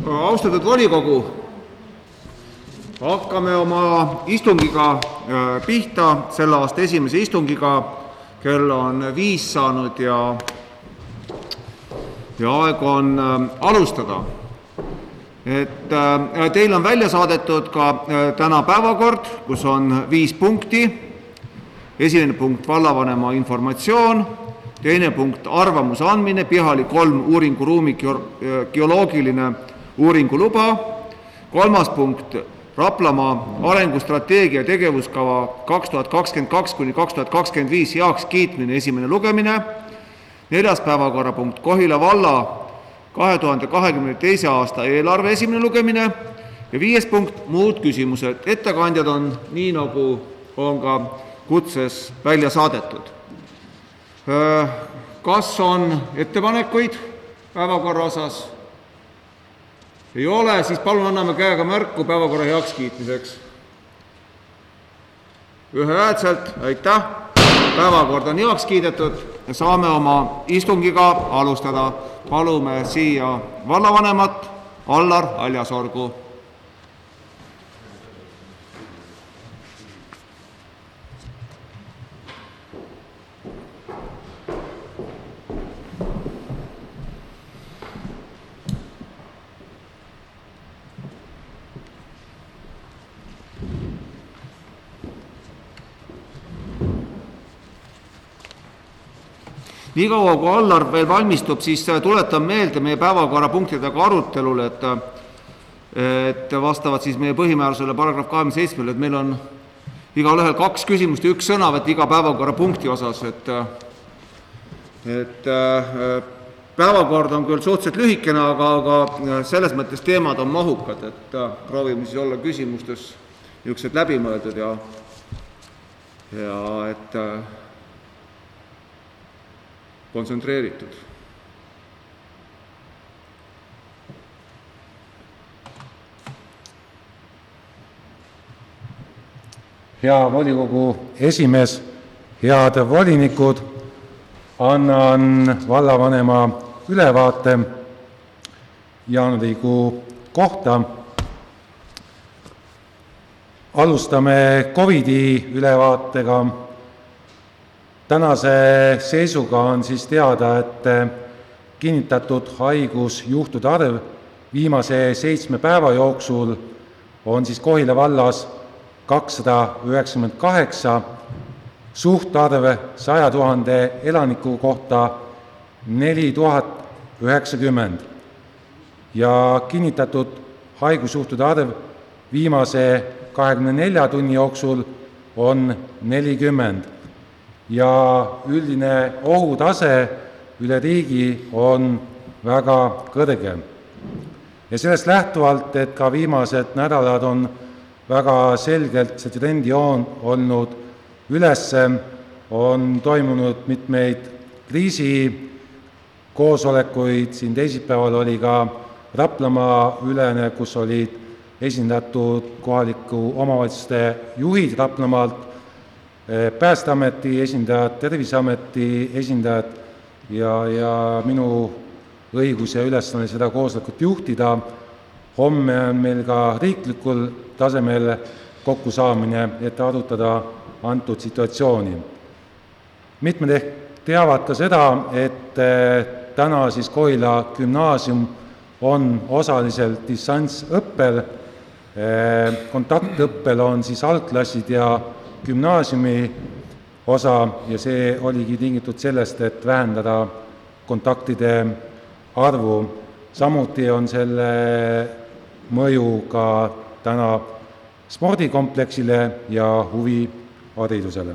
Austatud volikogu, hakkame oma istungiga pihta, selle aasta esimese istungiga. Kell on 5 saanud ja aeg on alustada. Teil on välja saadetud ka täna päevakord, kus on 5 punkti. Esimene punkt vallavanema informatsioon, teine punkt arvamuse andmine, Pihali 3 uuringuruumi geoloogiline uuringuluba, kolmas punkt Raplamaa arengustrateegia tegevuskava 2022–2025 heaks kiitmine, esimene lugemine, neljas päevakorrapunkt Kohila valla 2022. aasta eelarve esimene lugemine ja 5. punkt muud küsimused. Ettekandjad on nii, nagu on ka kutses välja saadetud. Kas on ettepanekuid päevakorra osas? Ei ole, siis palun anname käega märku päevakorra heaks kiitmiseks. Ühehäälselt, aitäh. Päevakord on heaks kiidetud ja saame oma istungiga alustada. Palume siia vallavanemat Allar Aljasorgu. Nii kaua, kui Allar veel valmistub, siis tuletan meelde meie päevakorrapunktidega arutelul, et vastavad siis meie põhimäärusele paragrahv 27, et meil on igal ühel 2 küsimust ja 1 sõnavõtt iga päevakorrapunkti osas. Päevakord on küll suhteliselt lühikene, aga selles mõttes teemad on mahukad, et proovime siis olla küsimustes niisugused läbimõeldud ja et kontsentreeritud. Hea volikogu esimees, head volinikud, annan vallavanema ülevaate jaanuarikuu kohta. Alustame COVID-i ülevaatega. Tänase seisuga on siis teada, et kinnitatud haigusjuhtude arv viimase 7 päeva jooksul on siis Kohila vallas 298, suhtarv 100 000 elaniku kohta 4090 ja kinnitatud haigusjuhtude arv viimase 24 tunni jooksul on 40. Ja üldine ohutase üle riigi on väga kõrge. Ja sellest lähtuvalt, et ka viimased nädalad on väga selgelt see trendi on olnud ülesse, on toimunud mitmeid kriisikoosolekuid, siin teisipäeval oli ka Raplamaa ülene, kus olid esindatud kohaliku omavalitsuste juhid Raplamaalt, Päästeameti esindajad, Terviseameti esindajad ja minu õigus ja ülesanne seda koosolekut juhtida. Homme on meil ka riiklikul tasemel kokkusaamine, et arutada antud situatsiooni. Mitmed ehk teavad ka seda, et täna siis Kohila gümnaasium on osaliselt distantsõppel. Kontaktõppel on siis algklassid ja gümnaasiumi osa ja see oligi tingitud sellest, et vähendada kontaktide arvu. Samuti on selle mõju ka täna spordikompleksile ja huviharidusele.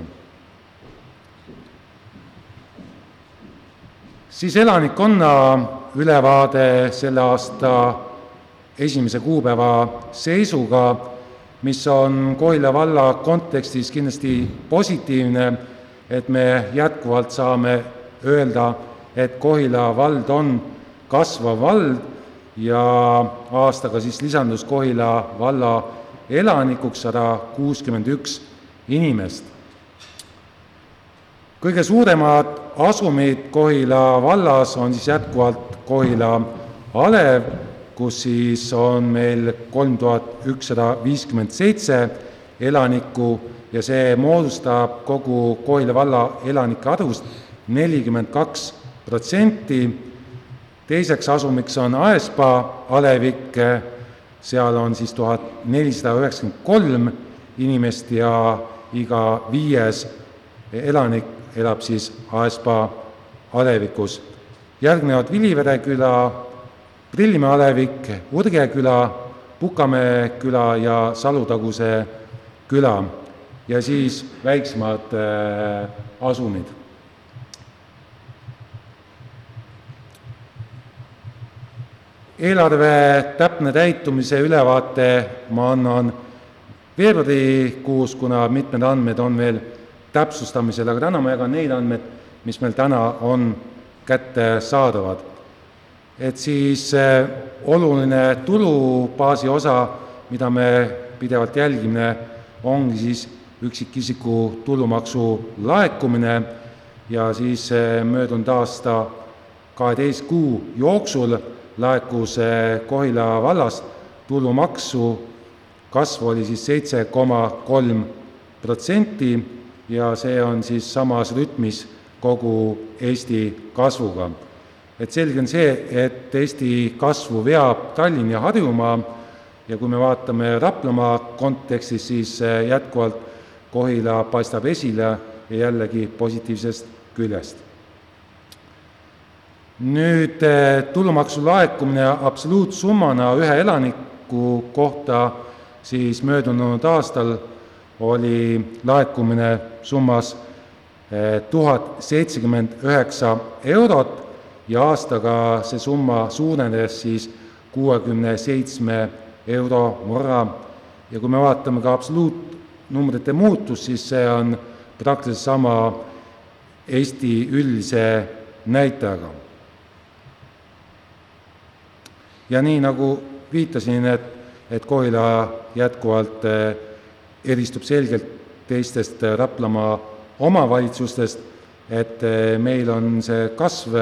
Siis elanikkonna ülevaade selle aasta 1. kuupäeva seisuga, mis on Kohila valla kontekstis kindlasti positiivne, et me jätkuvalt saame öelda, et Kohila vald on kasvav vald ja aastaga siis lisandus Kohila valla elanikuks 161 inimest. Kõige suuremad asumid Kohila vallas on siis jätkuvalt Kohila alev, kus siis on meil 3157 elanikku ja see moodustab kogu Kohila valla elanike arvust 42%. Teiseks asumiks on Aespaa alevik, seal on siis 1493 inimest ja iga 5. elanik elab siis Aespaa alevikus. Järgnevad Vilivere küla, Prillimäe alevik, Urge küla, Pukamäe küla ja Salutaguse küla ja siis väiksemad asumid. Eelarve täpne täitumise ülevaate ma annan veebruarikuus, kuna mitmed andmed on veel täpsustamisel, aga täna ma jagan neid andmed, mis meil täna on kätte saadavad. Et siis oluline tulubaasi osa, mida me pidevalt jälgime, ongi siis üksikisiku tulumaksu laekumine ja siis möödunud aasta 12 kuu jooksul laekus Kohila vallas tulumaksu, kasv oli siis 7,3% ja see on siis samas rütmis kogu Eesti kasvuga. Et selge on see, et Eesti kasvu veab Tallinn ja Harjumaa ja kui me vaatame Raplamaa kontekstis, siis jätkuvalt Kohila paistab esile ja jällegi positiivsest küljest. Nüüd tulumaksu laekumine absoluutsummana ühe elaniku kohta siis möödunud aastal oli laekumine summas 1079 eurot ja aastaga see summa suurenes siis 67 euro võrra. Ja kui me vaatame ka absoluutnumbrite muutust, siis see on praktiliselt sama Eesti üldise näitajaga. Ja nii nagu viitasin, et Kohila jätkuvalt eristub selgelt teistest Raplamaa omavalitsustest, et meil on see kasv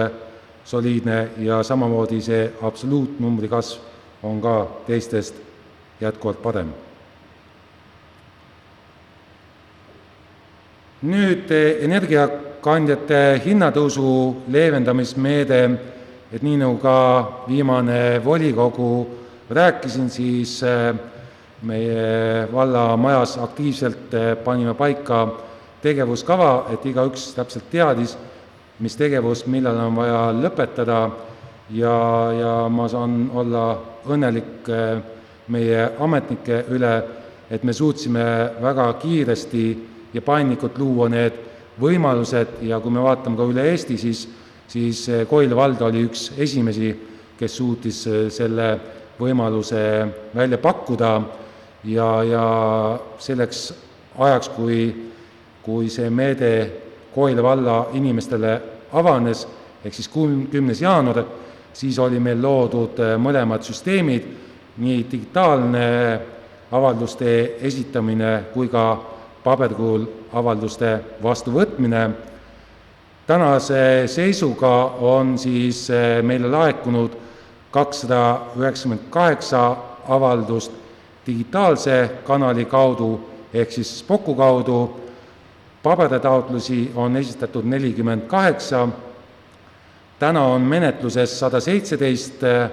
soliidne ja samamoodi see absoluutnumbri kasv on ka teistest jätkuvalt parem. Nüüd energiakandjate hinnatõusu leevendamismeede, et nii nagu ka viimane volikogu rääkisin, siis meie valla majas aktiivselt panime paika tegevuskava, et igaüks täpselt teadis, mis tegevus, millal on vaja lõpetada ja ma saan olla õnnelik meie ametnike üle, et me suutsime väga kiiresti ja paindlikult luua need võimalused ja kui me vaatame ka üle Eesti, siis Kohila vald oli üks esimesi, kes suutis selle võimaluse välja pakkuda ja selleks ajaks, kui see meede Kohila valla inimestele avanes, ehk siis 10. jaanuar, siis oli meil loodud mõlemad süsteemid, nii digitaalne avalduste esitamine kui ka paberkujul avalduste vastuvõtmine. Tänase seisuga on siis meile laekunud 298 avaldust digitaalse kanali kaudu ehk siis Spoku kaudu. Paberitaotlusi on esitatud 48. Täna on menetluses 117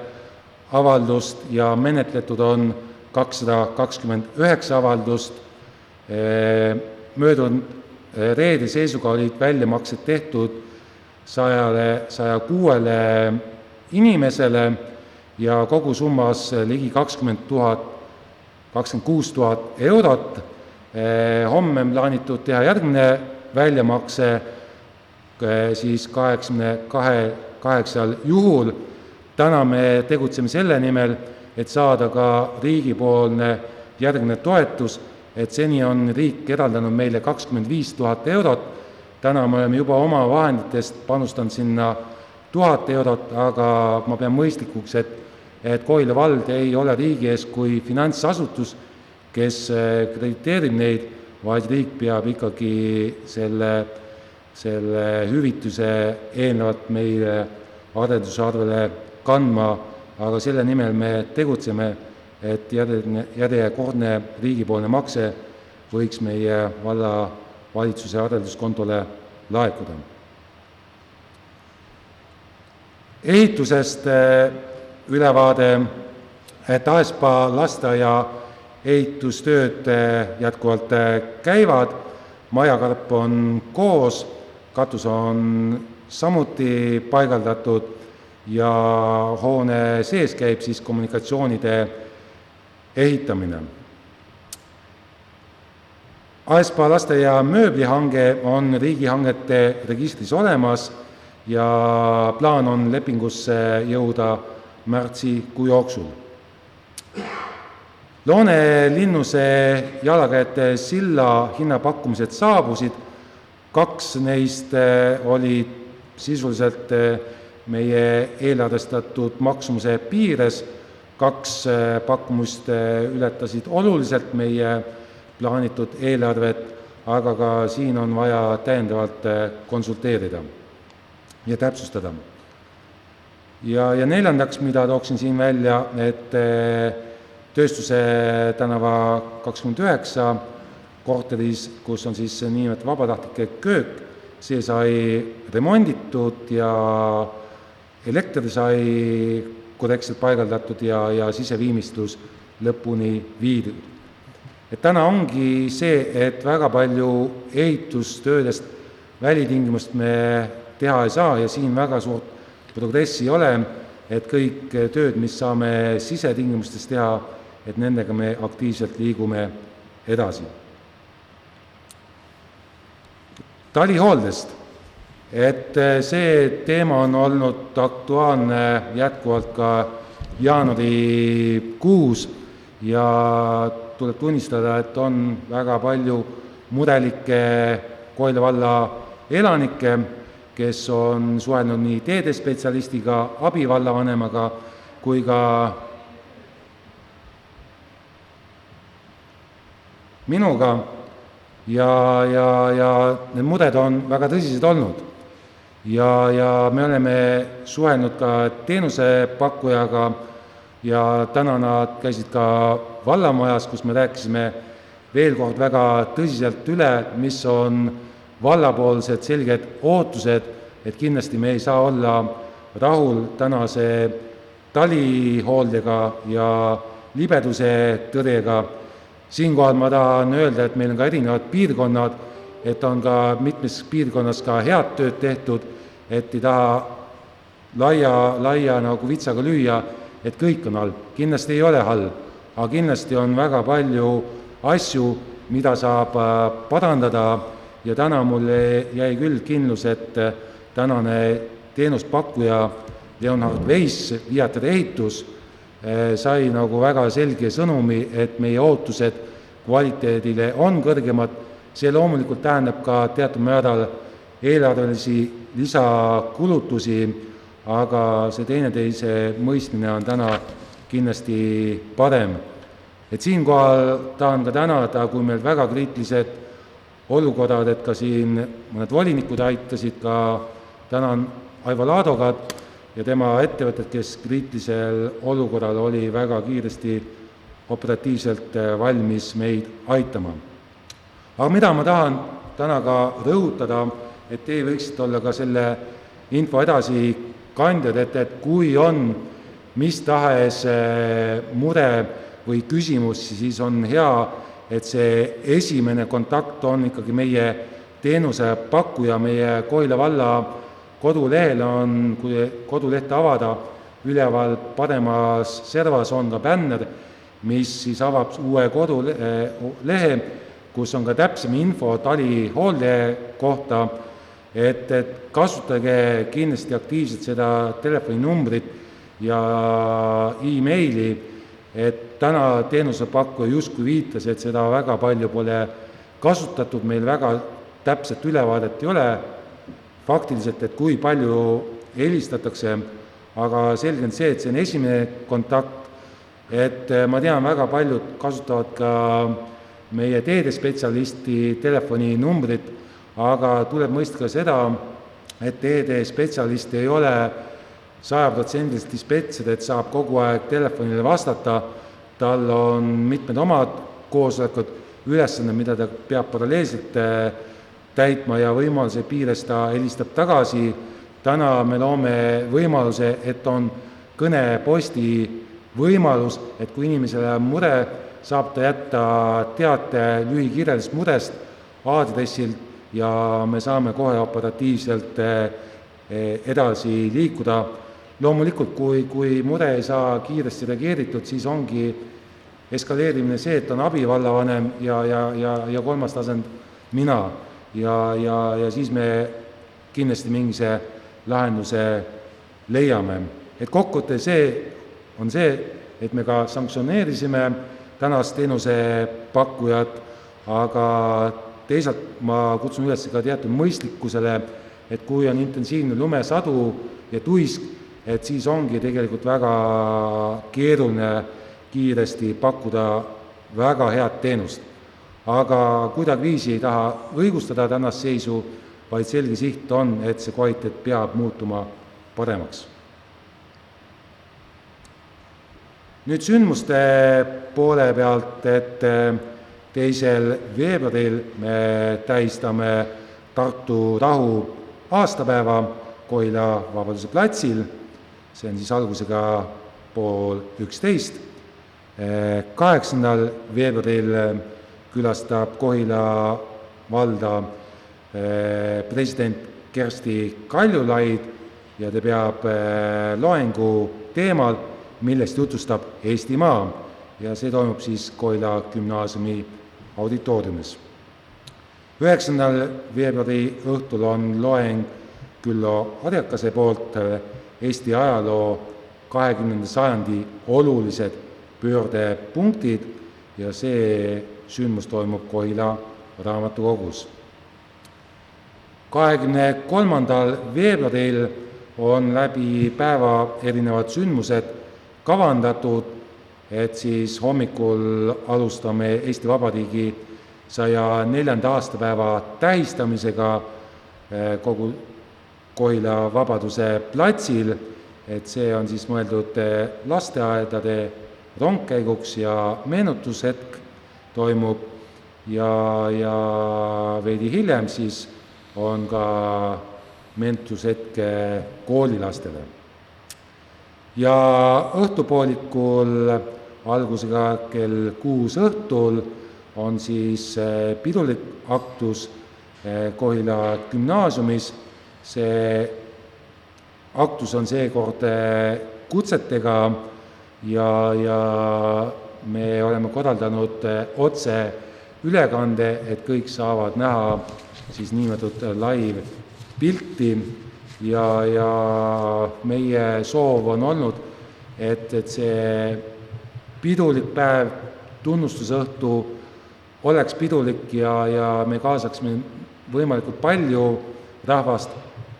avaldust ja menetletud on 229 avaldust. Möödunud reede seisuga olid väljamaksed tehtud 106 inimesele ja kogu summas ligi 26 000 eurot. Homme on plaanitud teha järgmine väljamakse siis 88 juhul. Täna me tegutseme selle nimel, et saada ka riigipoolne järgmine toetus, et seni on riik eraldanud meile 25 000 eurot. Täna me oleme juba oma vahenditest panustanud sinna 1000 eurot, aga ma pean mõistlikuks, et Kohila vald ei ole riigi ees kui finantsasutus, kes krediteerib neid, vaid riik peab ikkagi selle hüvituse eelnevalt meile arendusarvele kandma aga selle nimel me tegutseme, et järjekordne riigipoolne makse võiks meie valla valitsuse arvelduskontole laekuda. Ehitusest ülevaade, et Aespa lasteaia ehitustööd jätkuvalt käivad, majakarp on koos, katus on samuti paigaldatud ja hoone sees käib siis kommunikatsioonide ehitamine. Aespa lasteaia mööblihange on riigihangete registris olemas ja plaan on lepingusse jõuda märtsikuu jooksul. Loone Linnuse jalakäijate silla hinnapakkumised saabusid, 2 neist olid sisuliselt meie eelarvestatud maksumuse piires, 2 pakkumust ületasid oluliselt meie plaanitud eelarvet, aga ka siin on vaja täiendavalt konsulteerida ja täpsustada. Ja neljandaks, mida tooksin siin välja, et Tööstuse tänava 29 korteris, kus on siis niimoodi vabatahtlike köök, see sai remonditud ja elekter sai korrektselt paigaldatud ja siseviimistlus lõpuni viidud. Et täna ongi see, et väga palju ehitustöödest välitingimust me teha ei saa ja siin väga suurt progressi ei ole, et kõik tööd, mis saame sisetingimustes teha, et nendega me aktiivselt liigume edasi. Talihooldest, et see teema on olnud aktuaalne jätkuvalt ka jaanuarikuus ja tuleb tunnistada, et on väga palju murelikke Koila valla elanikke, kes on suhelnud nii teedespetsialistiga, abivallavanemaga kui ka minuga ja need mured on väga tõsised olnud. Ja me oleme suhelnud ka teenusepakkujaga ja täna nad käisid ka vallamajas, kus me rääkisime veel kord väga tõsiselt üle, mis on vallapoolsed selged ootused, et kindlasti me ei saa olla rahul tänase talihooldega ja libeduse tõrjega. Siinkohal ma tahan öelda, et meil on ka erinevad piirkonnad, et on ka mitmes piirkonnas ka head tööd tehtud, et ei taha laia nagu vitsaga lüüa, et kõik on halb. Kindlasti ei ole halb, aga kindlasti on väga palju asju, mida saab parandada ja täna mulle jäi küll kindlus, et tänane teenuspakkuja Leonhard Weiss, Viator ehitus, sai nagu väga selge sõnumi, et meie ootused kvaliteedile on kõrgemad. See loomulikult tähendab ka teatud määral eelarvelisi lisakulutusi, aga see teineteise mõistmine on täna kindlasti parem. Et siinkohal tahan ka tänada, kui meil väga kriitilised olukorrad, et ka siin mõned volinikud aitasid, ka tänan Aivo Laadogat ja tema ettevõtted, kes kriitilisel olukorral oli väga kiiresti operatiivselt valmis meid aitama. Aga mida ma tahan täna ka rõhutada, et teie võiksite olla ka selle info edasi kandjad, et kui on mis tahes mure või küsimus, siis on hea, et see esimene kontakt on ikkagi meie teenusepakkuja, meie Koila valla kodulehel on, kui kodulehte avada, üleval paremas servas on ka bänner, mis siis avab uue kodulehe, kus on ka täpsem info talihoolde kohta, et kasutage kindlasti aktiivselt seda telefoninumbrit ja e-maili, et täna teenusepakkuja justkui viitas, et seda väga palju pole kasutatud, meil väga täpset ülevaadet ei ole, faktiliselt, et kui palju helistatakse, aga selge on see, et see on esimene kontakt, et ma tean, väga paljud kasutavad ka meie teedespetsialisti telefoninumbrit, aga tuleb mõista ka seda, et teedespetsialist ei ole 100% dispetšer, et saab kogu aeg telefonile vastata, tal on mitmed omad koosolekud, ülesanded, mida ta peab paralleelselt täitma ja võimaluse piires ta helistab tagasi. Täna me loome võimaluse, et on kõneposti võimalus, et kui inimesele on mure, saab ta jätta teate lühikirjeldust murest aadressilt ja me saame kohe operatiivselt edasi liikuda. Loomulikult, kui mure ei saa kiiresti reageeritud, siis ongi eskaleerimine see, et on abivallavanem ja kolmas tasand mina ja siis me kindlasti mingise lahenduse leiame. Et kokkuvõte on see, et me ka sanktsioneerisime tänast teenusepakkujat, aga teisalt ma kutsun üles ka teatud mõistlikkusele, et kui on intensiivne lumesadu ja tuisk, et siis ongi tegelikult väga keeruline kiiresti pakkuda väga head teenust. Aga kuidagiviisi ei taha õigustada tänast seisu, vaid selge siht on, et see kvaliteet peab muutuma paremaks. Nüüd sündmuste poole pealt, et 2. veebruaril me tähistame Tartu rahu aastapäeva Kohila Vabaduse platsil. See on siis algusega 10:30. 8. veebruaril külastab Kohila valda president Kersti Kaljulaid ja ta peab loengu teemal, millest jutustab Eestimaa ja see toimub siis Kohila gümnaasiumi auditooriumis. 9. veebruari õhtul on loeng Küllo Arjakase poolt Eesti ajaloo 20. sajandi olulised pöördepunktid ja see sündmus toimub Kohila raamatukogus. 23. veebruaril on läbi päeva erinevad sündmused kavandatud, et siis hommikul alustame Eesti Vabariigi 104. aastapäeva tähistamisega kogu Kohila Vabaduse platsil, et see on siis mõeldud lasteaedade rongkäiguks ja meenutushetk toimub ja veidi hiljem siis on ka meenutushetk koolilastele. Ja õhtupoolikul algusega kell 6 õhtul on siis pidulik aktus Kohila gümnaasiumis. See aktus on seekord kutsetega ja me oleme korraldanud otse ülekande, et kõik saavad näha siis niinimetatud live pilti ja meie soov on olnud, et see pidulik päev, tunnustusõhtu oleks pidulik ja me kaasaksime võimalikult palju rahvast.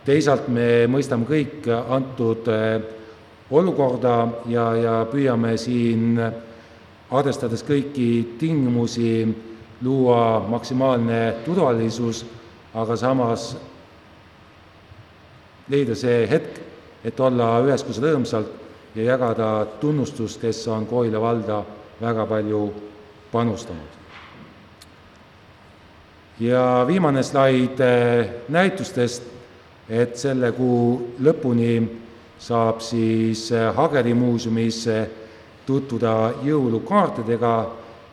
Teisalt me mõistame kõik antud olukorda ja püüame siin, arvestades kõiki tingimusi, luua maksimaalne turvalisus, aga samas leida see hetk, et olla üheskoos rõõmsalt ja jagada tunnustust, kes on Kohila valda väga palju panustanud. Ja viimane slaid näitustest, et selle kuu lõpuni saab siis Hageri muuseumis tutvuda jõulukaartidega,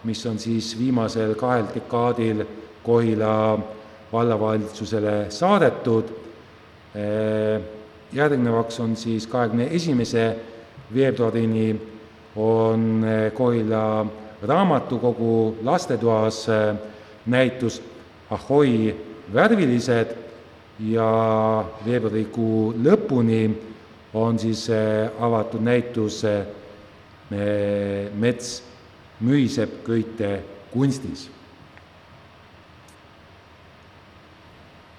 mis on siis viimasel 2 dekaadil Kohila vallavalitsusele saadetud. Järgnevaks on siis 21. veebruarini on Kohila raamatukogu lastetoas näitus Ahoi värvilised ja veebruarikuu lõpuni on siis avatud näitus Mets mühiseb köite kunstis.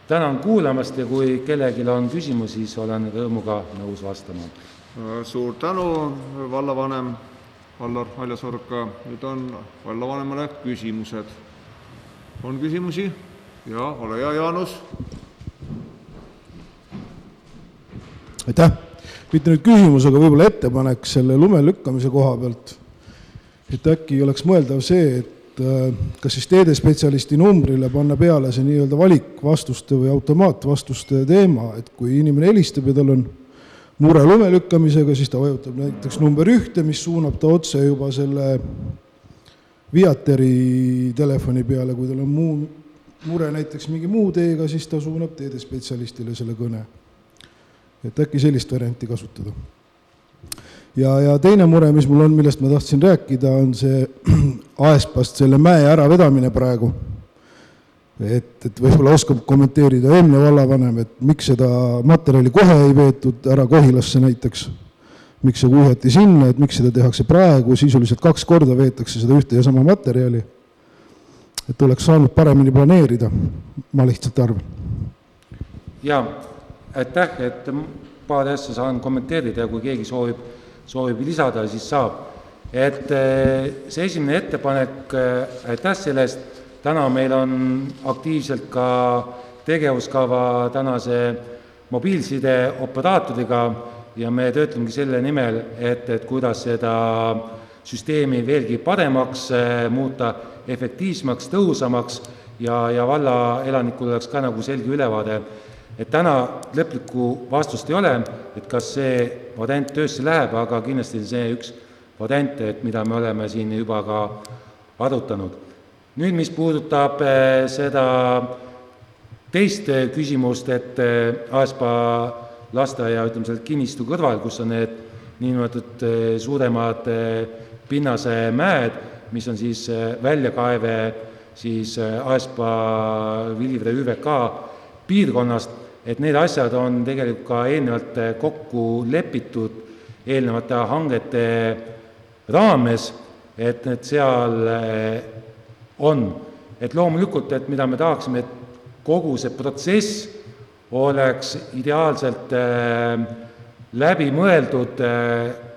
Tänan kuulamast ja kui kellelgi on küsimusi, siis olen rõõmuga nõus vastama. Suur tänu, vallavanem Vallar Haljasorg. Nüüd on vallavanemale küsimused. On küsimusi? Ja, ole hea, Jaanus. Aitäh! mitte nüüd küsimus, aga võib-olla ettepanek selle lume lükkamise koha pealt, et äkki oleks mõeldav see, et kas siis teedespetsialisti numbrile panna peale see nii-öelda valikvastuste või automaatvastuste teema, et kui inimene helistab ja tal on mure lume lükkamisega, siis ta vajutab näiteks number 1, mis suunab ta otse juba selle Viateri telefoni peale, kui tal on mure näiteks mingi muu teega, siis ta suunab teedespetsialistile selle kõne. Et äkki sellist varianti kasutada. Ja teine mure, mis mul on, millest ma tahtsin rääkida, on see Aespast selle mäe äravedamine praegu. Et võib-olla oskab kommenteerida eelmine vallavanem, et miks seda materjali kohe ei veetud ära Kohilasse näiteks, miks see kuhjati sinna, et miks seda tehakse praegu, sisuliselt 2 korda veetakse seda ühte ja sama materjali, et oleks saanud paremini planeerida, ma lihtsalt arvan. Ja, aitäh, et paar asja saan kommenteerida ja kui keegi soovib lisada, siis saab. Et see esimene ettepanek, aitäh sellest, täna meil on aktiivselt ka tegevuskava tänase mobiilside operaatoriga ja me töötlemegi selle nimel, et kuidas seda süsteemi veelgi paremaks muuta, efektiivsemaks, tõhusamaks ja valla elanikul oleks ka nagu selge ülevaade. Et täna lõplikku vastust ei ole, et kas see variant töösse läheb, aga kindlasti see üks variant, et mida me oleme siin juba ka arutanud. Nüüd, mis puudutab seda teist küsimust, et Aespa lasteaia, ütleme selle kinnistu kõrval, kus on need niinimetatud suuremad pinnase mäed, mis on siis väljakaeve siis Aespa Vilivere ÜVK piirkonnast, et need asjad on tegelikult ka eelnevalt kokku lepitud eelnevate hangete raames, et need seal on. Et loomulikult, et mida me tahaksime, et kogu see protsess oleks ideaalselt läbi mõeldud,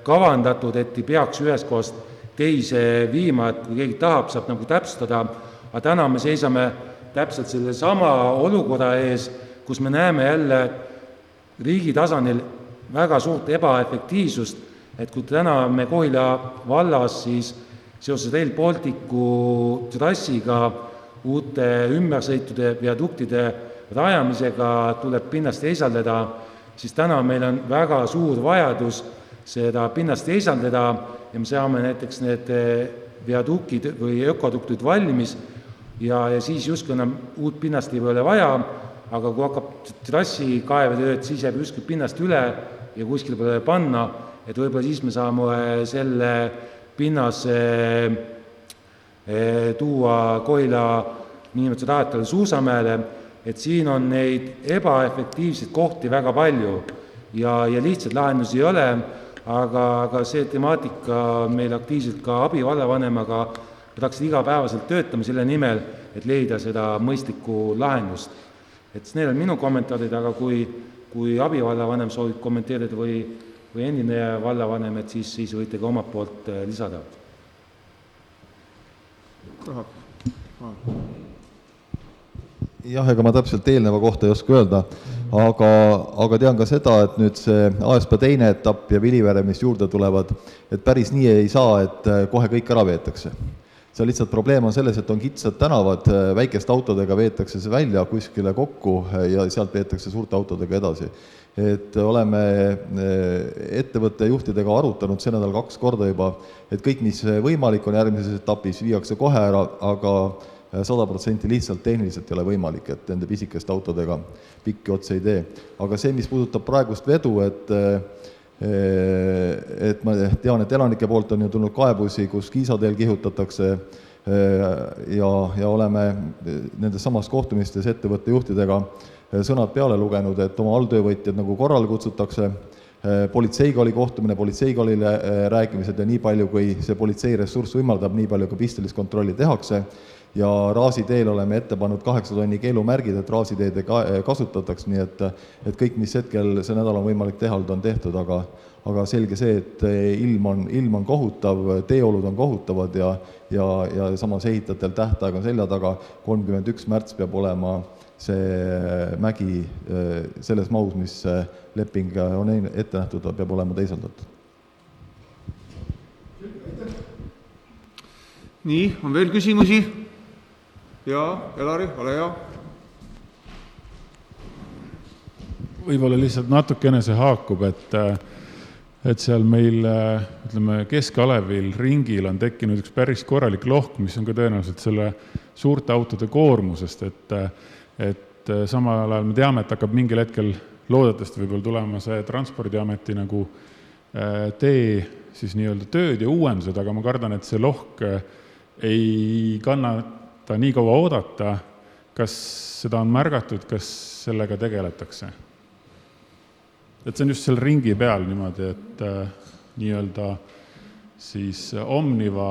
kavandatud, et ei peaks ühest kohast teise viima, et kui keegi tahab, saab nagu täpsustada, aga täna me seisame täpselt selle sama olukorra ees, kus me näeme jälle riigi tasandil väga suurt ebaefektiivsust, et kui täna me Kohila vallas siis seoses Rail Balticu trassiga uute ümbersõitude viaduktide rajamisega tuleb pinnast eisaldada, siis täna meil on väga suur vajadus seda pinnast eisaldada ja me saame näiteks need viadukid või ökoduktid valmis ja siis justkui enam uut pinnast ei ole vaja, aga kui hakkab trassi kaevetööd, siis jääb justkui pinnast üle ja kuskil pole panna, et võib-olla siis me saame selle pinnase tuua Kohila niimoodi rahetale Suusamäele, et siin on neid ebaefektiivseid kohti väga palju ja lihtsalt lahendusi ei ole, aga see temaatika meil aktiivselt ka abivallavanemaga praktiliselt igapäevaselt töötame selle nimel, et leida seda mõistlikku lahendust. Et need on minu kommentaarid, aga kui abivallavanem soovib kommenteerida või endine vallavanem, et siis võite ka omalt poolt lisada. Jah, ega ma täpselt eelneva kohta ei oska öelda, aga tean ka seda, et nüüd see Aespa teine etapp ja Vilivere, mis juurde tulevad, et päris nii ei saa, et kohe kõik ära veetakse. See lihtsalt probleem on selles, et on kitsad tänavad, väikeste autodega veetakse see välja kuskile kokku ja sealt veetakse suurte autodega edasi. Et oleme ettevõtte juhtidega arutanud see nädal 2 korda juba, et kõik, mis võimalik on järgmises etapis, viiakse kohe ära, aga 100% lihtsalt tehniliselt ei ole võimalik, et nende pisikeste autodega pikki otsa ei tee. Aga see, mis puudutab praegust vedu, et ma tean, et elanike poolt on ju tulnud kaebusi, kus Kiisateel kihutatakse ja oleme nendes samas kohtumistes ettevõtte juhtidega sõnad peale lugenud, et oma alltöövõtjad nagu korrale kutsutakse, politseiga oli kohtumine, politseiga olile rääkimised ja nii palju, kui see politsei ressurss võimaldab, nii palju ka pistelist kontrolli tehakse ja raasiteel oleme ette pannud 8 tonni keelumärgid, et raasiteed kasutataks, nii et kõik, mis hetkel see nädal on võimalik teha, on tehtud, aga selge see, et ilm on kohutav, teeolud on kohutavad ja samas ehitajatel tähtaeg on selja taga, 31. märts peab olema see mägi selles mahus, mis leping on ette nähtud, peab olema teisaldatud. Nii, on veel küsimusi? Jaa, Elari, ole hea. Võib-olla lihtsalt natukene see haakub, et seal meil, ütleme, Kesk-Alevil ringil on tekkinud üks päris korralik lohk, mis on ka tõenäoliselt selle suurte autode koormusest, et samal ajal me teame, et hakkab mingil hetkel loodetavasti võib-olla tulema see Transpordiameti nagu tee siis nii-öelda tööd ja uuendused, aga ma kardan, et see lohk ei kannata nii kaua oodata. Kas seda on märgatud, kas sellega tegeletakse? Et see on just seal ringi peal niimoodi, et nii-öelda siis Omniva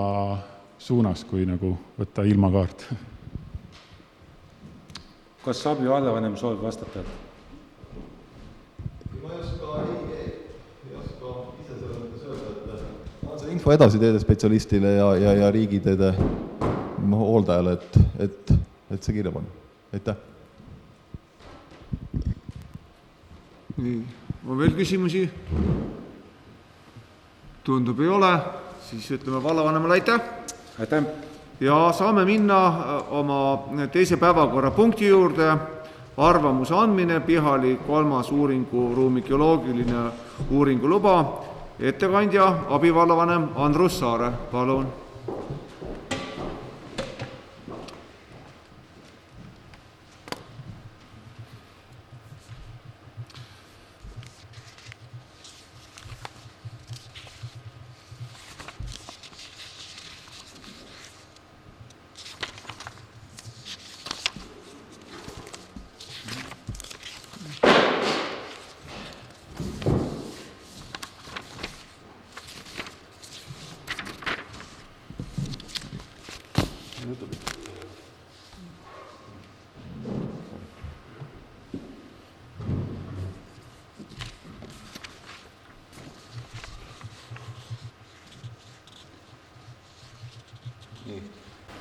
suunas, kui nagu võtta ilmakaart. Kas Sabju vallavanem soovib vastata? Ma ei oska ise selle mõttes öelda, et on see info edasi teede spetsialistile ja riigiteede hooldajale, et see kirja panna. Aitäh. Nii, on veel küsimusi? Tundub ei ole, siis ütleme vallavanemale aitäh. Aitäh. Ja saame minna oma teise päevakorrapunkti juurde. Arvamuse andmine Pihali 3. uuringuruumi geoloogiline uuringuluba. Ettekandja abivallavanem Andrus Saare. Palun.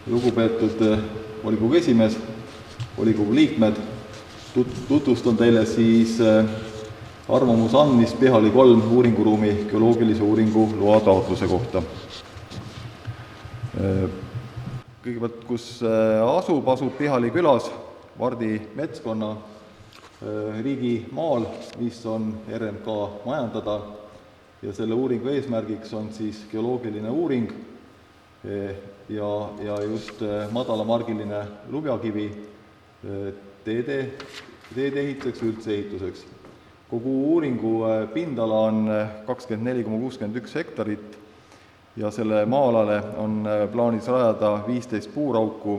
Lugupeetud volikogu esimees, volikogu liikmed, tutvustan teile siis arvamuse andmist Pihali 3 uuringuruumi geoloogilise uuringu loa taotluse kohta. Kõigepealt, kus asub Pihali külas Vardi metskonna riigimaal, mis on RMK majandada ja selle uuringu eesmärgiks on siis geoloogiline uuring ja just madalamargiline lubjakivi teede ehituseks, üldse ehituseks. Kogu uuringu pindala on 24,61 hektarit ja selle maa-alale on plaanis rajada 15 puurauku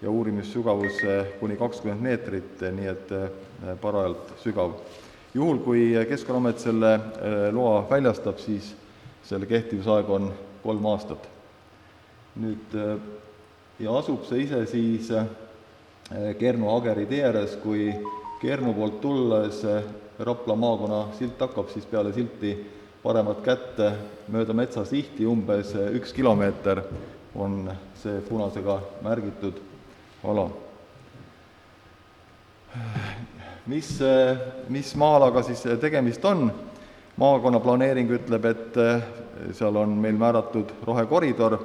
ja uurimissügavus kuni 20 meetrit, nii et parajalt sügav. Juhul, kui Keskkonnaamet selle loa väljastab, siis selle kehtivusaeg on 3 aastat. Nüüd, ja asub see ise siis Kernu-Ageri tee ääres, kui Kernu poolt tulles Rapla maakonna silt hakkab, siis peale silti paremat kätte mööda metsasihti umbes 1 kilomeeter on see punasega märgitud ala. Mis maalaga siis tegemist on? Maakonna planeering ütleb, et seal on meil määratud rohekoridor.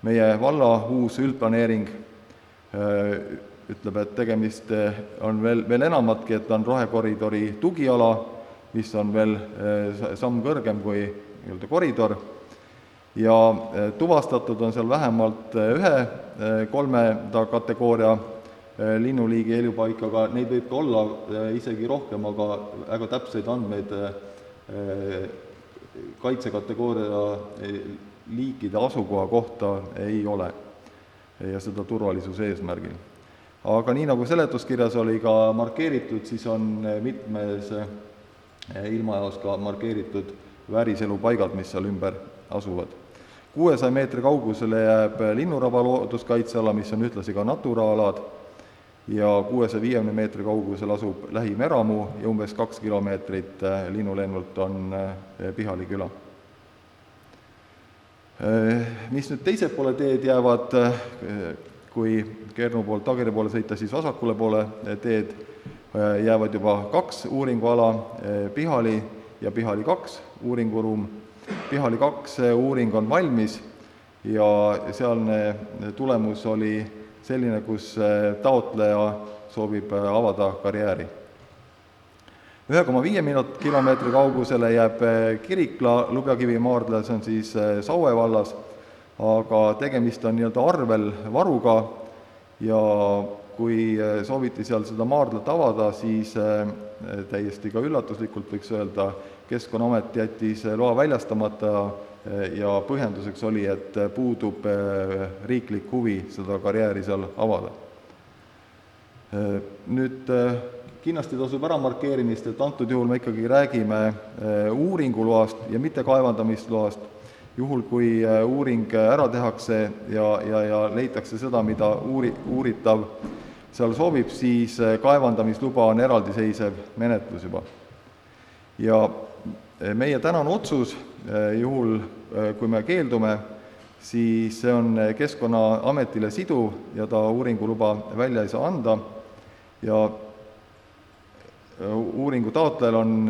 Meie valla uus üldplaneering ütleb, et tegemist on veel enamatki, et on rohekoridori tugiala, mis on veel samm kõrgem kui koridor. Ja tuvastatud on seal vähemalt ühe 3. kategooria linnuliigi elupaikaga, neid võib ka olla isegi rohkem, aga väga täpseid andmeid kaitsekategooria liikide asukoha kohta ei ole ja seda turvalisuse eesmärgil. Aga nii nagu seletuskirjas oli ka markeeritud, siis on mitmes ilmajaos ka markeeritud vääriselupaigad, mis seal ümber asuvad. 600 meetri kaugusele jääb Linnuraba looduskaitseala, mis on ühtlasi ka naturaalad, ja 650 meetri kaugusel asub lähimeramu ja umbes 2 kilomeetrit linnulennult on Pihali küla. Mis nüüd teised poole teed jäävad, kui Kernu poolt Ageri poole sõita, siis vasakule poole teed jäävad juba 2 uuringuala, Pihali ja Pihali 2 uuringuruum. Pihali 2 uuring on valmis ja sealne tulemus oli selline, kus taotleja soovib avada karjääri. 1,5 kilomeetri kaugusele jääb Kirikla Lubjakivi maardla, see on siis Saue vallas, aga tegemist on nii-öelda arvel varuga ja kui sooviti seal seda maardlat avada, siis täiesti ka üllatuslikult võiks öelda, Keskkonnaamet jättis loa väljastamata ja põhjenduseks oli, et puudub riiklik huvi seda karjääri seal avada. Nüüd kindlasti tasub ära markeerimist, et antud juhul me ikkagi räägime uuringuloast ja mitte kaevandamisloast. Juhul, kui uuring ära tehakse ja leitakse seda, mida uuritav seal soovib, siis kaevandamisluba on eraldiseisev menetlus juba. Ja meie tänane otsus, juhul kui me keeldume, siis see on Keskkonnaametile siduv ja ta uuringuluba välja ei saa anda ja uuringu taotlejal on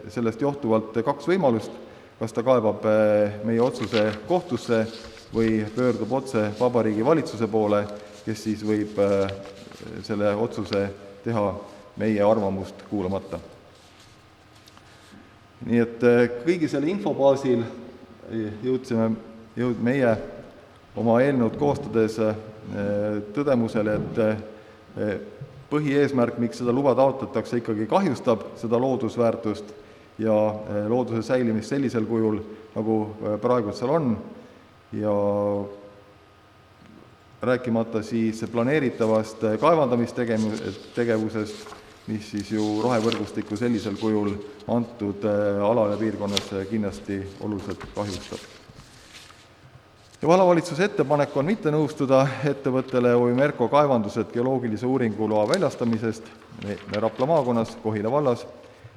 sellest johtuvalt 2 võimalust, kas ta kaebab meie otsuse kohtusse või pöördub otse Vabariigi Valitsuse poole, kes siis võib selle otsuse teha meie arvamust kuulamata. Nii et kõigi selle infobaasil jõudsime meie oma eelnõud koostades tõdemusele, et põhieesmärk, miks seda luba taotletakse, ikkagi kahjustab seda loodusväärtust ja looduse säilimist sellisel kujul, nagu praegu seal on, ja rääkimata siis planeeritavast kaevandamistegevusest, mis siis ju rohevõrgustikku sellisel kujul antud alale piirkonnas kindlasti oluliselt kahjustab. Ja vallavalitsuse ettepanek on mitte nõustuda ettevõttele OÜ kaevandused geoloogilise uuringuloa väljastamisest Rapla maakonnas, Kohila vallas,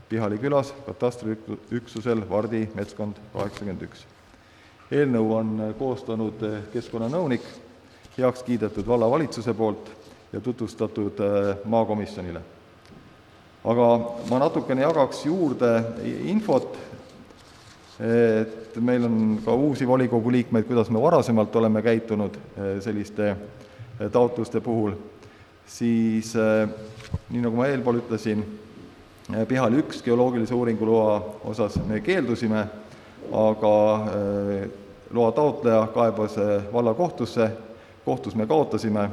Pihali külas, katastriüksusel Vardi metskond 81. Eelnõu on koostanud keskkonnanõunik, heaks kiidetud vallavalitsuse poolt ja tutvustatud maakomisjonile. Aga ma natukene jagaks juurde infot, et meil on ka uusi volikogu liikmeid, kuidas me varasemalt oleme käitunud selliste taotluste puhul, siis nii nagu ma eelpool ütlesin, Pihali 1 geoloogilise uuringuloa osas me keeldusime, aga loa taotleja kaebas vallakohtusse, kohtus me kaotasime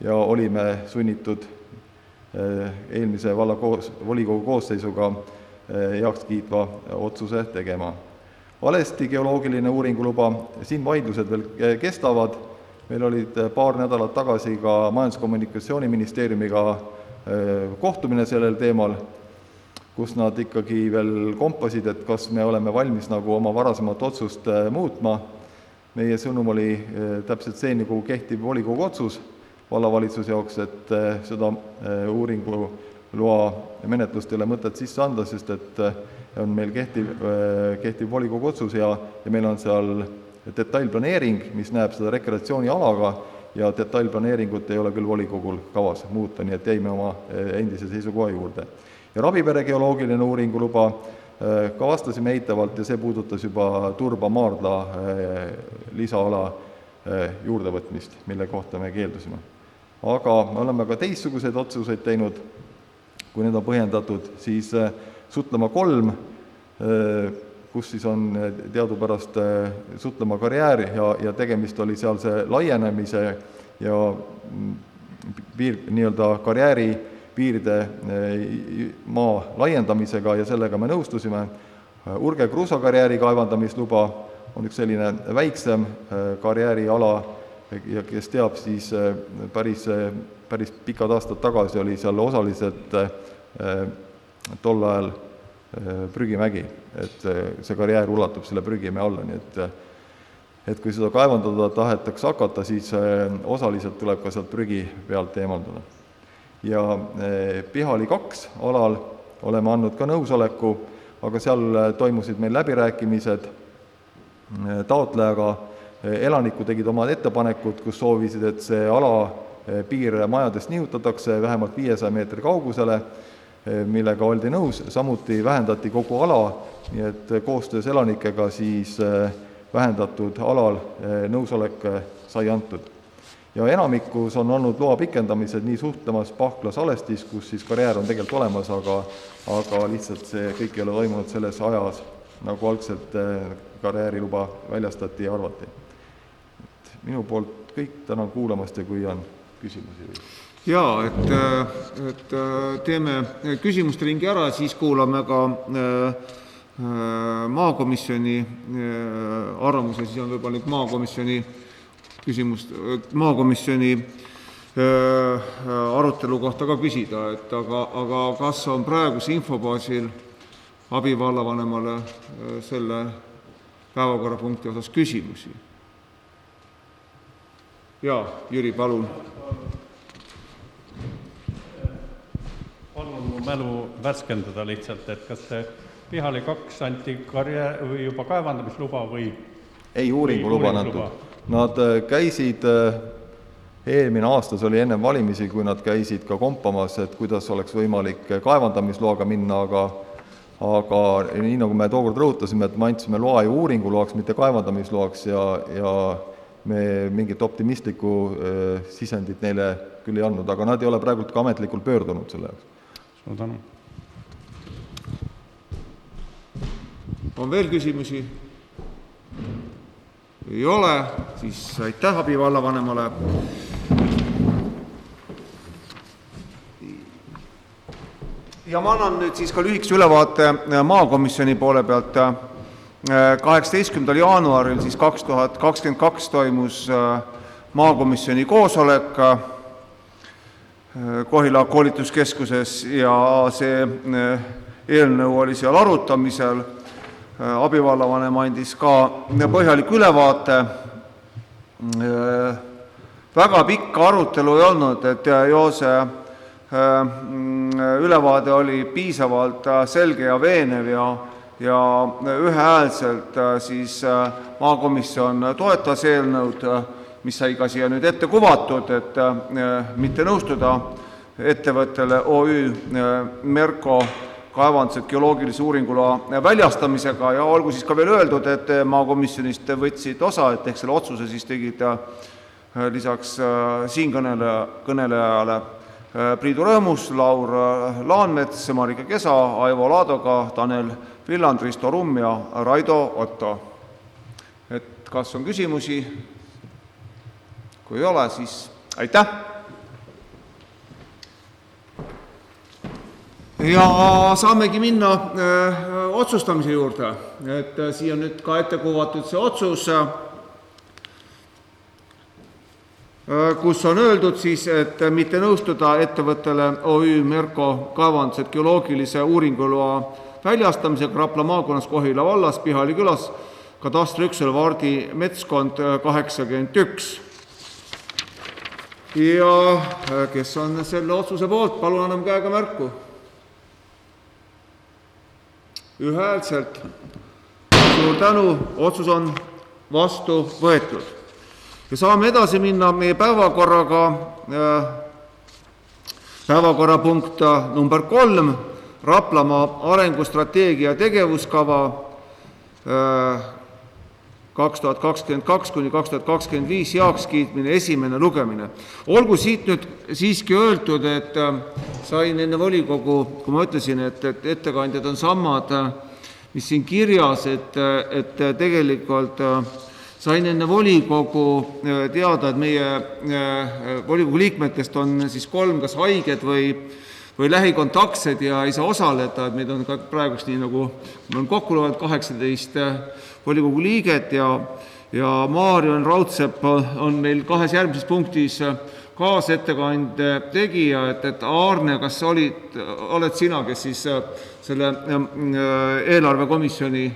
ja olime sunnitud eelmise volikogu koosseisuga heaks kiitva otsuse tegema. Valesti geoloogiline uuringuluba, siin vaidlused veel kestavad, meil olid paar nädalat tagasi ka Majandus-Kommunikatsiooniministeeriumiga kohtumine sellel teemal, kus nad ikkagi veel kompasid, et kas me oleme valmis nagu oma varasemat otsust muutma. Meie sõnum oli täpselt see, nagu kehtiv volikogu otsus vallavalitsuse jaoks, et seda uuringuloa menetlust ei ole mõtet sisse anda, sest et on meil kehtiv volikogu otsus ja meil on seal detailplaneering, mis näeb seda rekreatsioonialaga ja detailplaneeringut ei ole küll volikogul kavas muuta, nii et jäime oma endise seisukoha juurde. Ja Rabipere geoloogiline uuringuluba ka vastasime eitavalt ja see puudutas juba Turba maardla lisaala juurdevõtmist, mille kohta me keeldusime. Aga me oleme ka teistsuguseid otsuseid teinud, kui need on põhjendatud, siis Sutlemaa 3, kus siis on teadupärast Sutlemaa karjäär ja tegemist oli sealse laienemise ja nii-öelda karjääri piiride maa laiendamisega ja sellega me nõustusime. Urge kruusakarjääri kaevandamisluba on üks selline väiksem karjääriala ja kes teab, siis päris pikad aastad tagasi oli seal osaliselt tol ajal prügimägi, et see karjäär ulatub selle prügimäe alla, nii et kui seda kaevandada tahetakse hakata, siis osaliselt tuleb ka sealt prügi pealt eemaldada. Ja Pihali 2 alal oleme andnud ka nõusoleku, aga seal toimusid meil läbirääkimised taotlejaga, elanikud tegid omad ettepanekud, kus soovisid, et see ala piir majadest nihutatakse vähemalt 500 meetri kaugusele, millega oldi nõus, samuti vähendati kogu ala, nii et koostöös elanikega siis vähendatud alal nõusolek sai antud. Ja enamikus on olnud loa pikendamised nii Suhtlemas, Pahklas, Alestis, kus siis karjäär on tegelikult olemas, aga lihtsalt see kõik ei ole toimunud selles ajas, nagu algselt karjääriluba väljastati ja arvati. Minu poolt kõik, tänan kuulamast ja kui on küsimusi. Jaa, et teeme küsimuste ringi ära, siis kuulame ka maakomisjoni arvamuse, siis on võib-olla nüüd maakomisjoni arutelu kohta ka küsida, aga kas on praeguse infobaasil abivallavanemale selle päevakorrapunkti osas küsimusi? Jaa, Jüri, palun. Palun mu mälu värskendada lihtsalt, et kas see Pihali 2 anti või juba kaevandamisluba või? Ei, uuringuluba on antud. Nad käisid, eelmine aastas oli enne valimisi, kui nad käisid ka kompamas, et kuidas oleks võimalik kaevandamisloaga minna, aga nii nagu me tookord rõhutasime, et me andsime loa ju uuringuloaks, mitte kaevandamisloaks ja me mingit optimistlikku sisendit neile küll ei andnud, aga nad ei ole praegult ka ametlikult pöördunud selle jaoks. Suur tänu. On veel küsimusi? Ei ole, siis aitäh abivallavanemale. Ja ma annan nüüd siis ka lühikese ülevaate maakomisjoni poole pealt. 18. jaanuaril siis 2022 toimus maakomisjoni koosolek Kohila koolituskeskuses ja see eelnõu oli seal arutamisel. Abivallavanem andis ka põhjaliku ülevaate. Väga pikka arutelu ei olnud, et Joose ülevaade oli piisavalt selge ja veenev ja ühehäälselt siis maakomisjon toetas eelnõud, mis sai ka siia nüüd ette kuvatud, et mitte nõustuda ettevõttele OÜ Merko kaevandused geoloogilise uuringuloa väljastamisega ja olgu siis ka veel öeldud, et maakomisjonist võtsid osa, et ehk selle otsuse siis tegid lisaks siinkõnelejale Priidu Rõõmus, Laur Laanmets, Marika Kesa, Aivo Laadoga, Tanel Villand, Risto Rumm ja Raido Otto. Et kas on küsimusi? Kui ei ole, siis aitäh! Ja saamegi minna otsustamise juurde, et siia on nüüd ka ette kuvatud see otsus, kus on öeldud siis, et mitte nõustuda ettevõttele OÜ Merko kaevandused geoloogilise uuringuloa väljastamisega Rapla maakonnas Kohila vallas Pihali külas katastriüksel Vardi metskond 81. Ja kes on selle otsuse poolt, palun anname käega märku. Ühehäälselt. Suur tänu, otsus on vastu võetud. Ja saame edasi minna meie päevakorraga. Päevakorrapunkt number 3, Raplamaa arengustrateegia tegevuskava 2022–2025 heakskiitmine, esimene lugemine. Olgu siit nüüd siiski öeldud, et sain enne volikogu, kui ma ütlesin, et ettekandjad on samad, mis siin kirjas, et tegelikult sain enne volikogu teada, et meie volikogu liikmetest on siis 3 kas haiged või lähikontaktsed ja ei saa osaleda, et meid on ka praegust nii nagu on kokku loenud 18 volikogu liiget ja Maarjon Raudsepp on meil 2 järgmises punktis kaasettekande tegija, et Aarne, kas oled sina, kes siis selle eelarvekomisjoni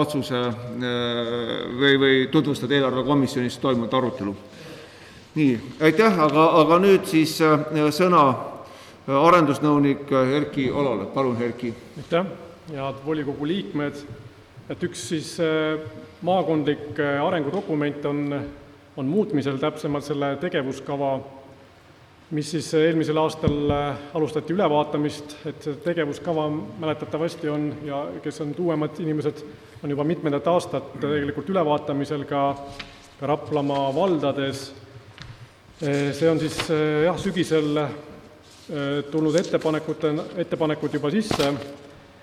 otsuse või tutvustada eelarvekomisjonis toimunud arutelu. Nii, aitäh, aga nüüd siis sõna arendusnõunik Erki Olale. Palun, Erki. Aitäh, head volikogu liikmed. Et üks siis maakondlik arengudokument on muutmisel, täpsemalt selle tegevuskava, mis siis eelmisel aastal alustati ülevaatamist, et see tegevuskava mäletatavasti on, ja kes on uuemad inimesed, on juba mitmendat aastat tegelikult ülevaatamisel ka Raplamaa valdades. See on siis sügisel tulnud ettepanekud juba sisse.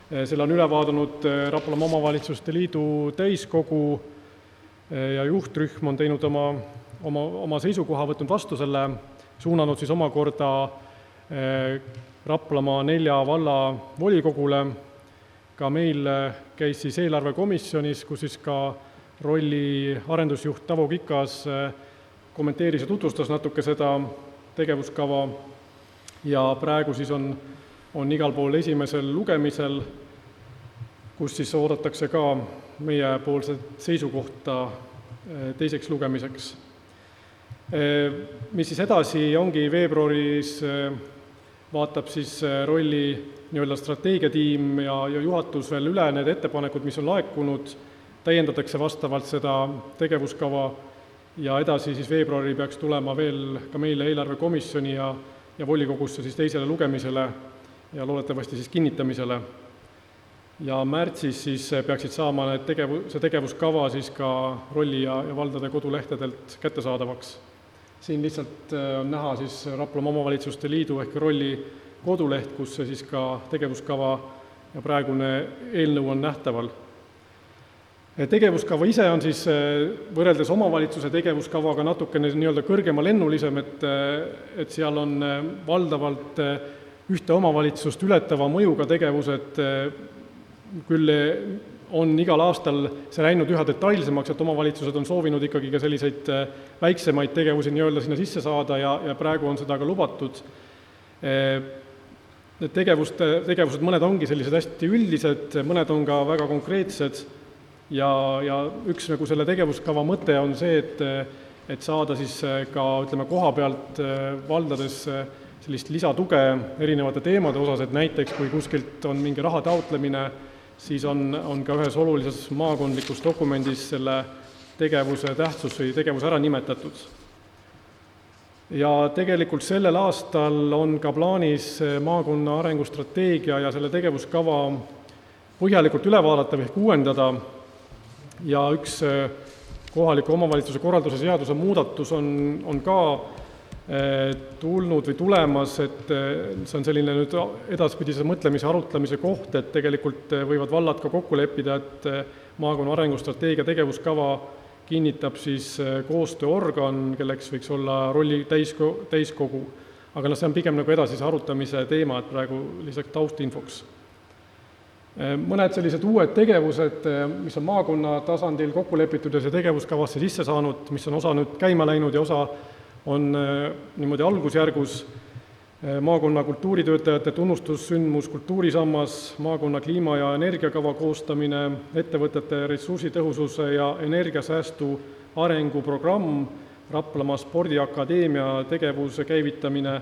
Selle on üle vaadanud Raplamaa Omavalitsuste Liidu täiskogu ja juhtrühm on teinud oma seisukoha, võtnud vastu selle, suunanud siis omakorda Raplamaa 4 valla volikogule. Ka meil käis siis eelarvekomisjonis, kus siis ka rolli arendusjuht Tavo Kikas kommenteeris ja tutvustas natuke seda tegevuskava ja praegu siis on igal pool esimesel lugemisel, kus siis oodatakse ka meiepoolset seisukohta teiseks lugemiseks. Mis siis edasi ongi veebruaris, vaatab siis rolli nii-öelda strateegiatiim ja juhatus veel üle need ettepanekud, mis on laekunud, täiendatakse vastavalt seda tegevuskava ja edasi siis veebruari peaks tulema veel ka meile eelarvekomisjoni ja volikogusse siis teisele lugemisele ja loodetavasti siis kinnitamisele. Ja märtsis siis peaksid saama see tegevuskava siis ka rolli ja valdade kodulehtedelt kättesaadavaks. Siin lihtsalt on näha siis Raplamaa Omavalitsuste Liidu ehk rolli koduleht, kus see siis ka tegevuskava ja praegune eelnõu on nähtaval. Tegevuskava ise on siis võrreldes omavalitsuse tegevuskavaga natukene nii-öelda kõrgema lennulisem, et seal on valdavalt ühte omavalitsust ületava mõjuga tegevused, küll on igal aastal see läinud üha detailsemaks, et omavalitsused on soovinud ikkagi ka selliseid väiksemaid tegevusi nii-öelda sinna sisse saada ja praegu on seda ka lubatud. Need tegevused mõned ongi sellised hästi üldised, mõned on ka väga konkreetsed ja üks nagu selle tegevuskava mõte on see, et saada siis ka koha pealt valdades sellist lisatuge erinevate teemade osas, et näiteks kui kuskilt on mingi raha taotlemine, siis on ka ühes olulises maakondlikus dokumendis selle tegevuse tähtsus või tegevus ära nimetatud. Ja tegelikult sellel aastal on ka plaanis maakonna arengustrateegia ja selle tegevuskava põhjalikult üle vaadata või uuendada ja üks kohaliku omavalitsuse korralduse seaduse muudatus on ka tulnud või tulemas, et see on selline nüüd edaspidise mõtlemise arutlemise koht, et tegelikult võivad vallad ka kokku leppida, et maakonna arengustrateegia tegevuskava kinnitab siis koostööorgan, kelleks võiks olla rolli täiskogu, aga see on pigem nagu edasise arutamise teema, et praegu lihtsalt taustinfoks. Mõned sellised uued tegevused, mis on maakonna tasandil kokku lepitud ja see tegevuskavasse sisse saanud, mis on osa nüüd käima läinud ja osa on niimoodi algusjärgus maakonna kultuuritöötajate tunnustussündmus Kultuurisammas, maakonna kliima- ja energiakava koostamine, ettevõtete ressursitõhususe ja energiasäästu arenguprogramm, Raplamaa Spordiakadeemia tegevuse käivitamine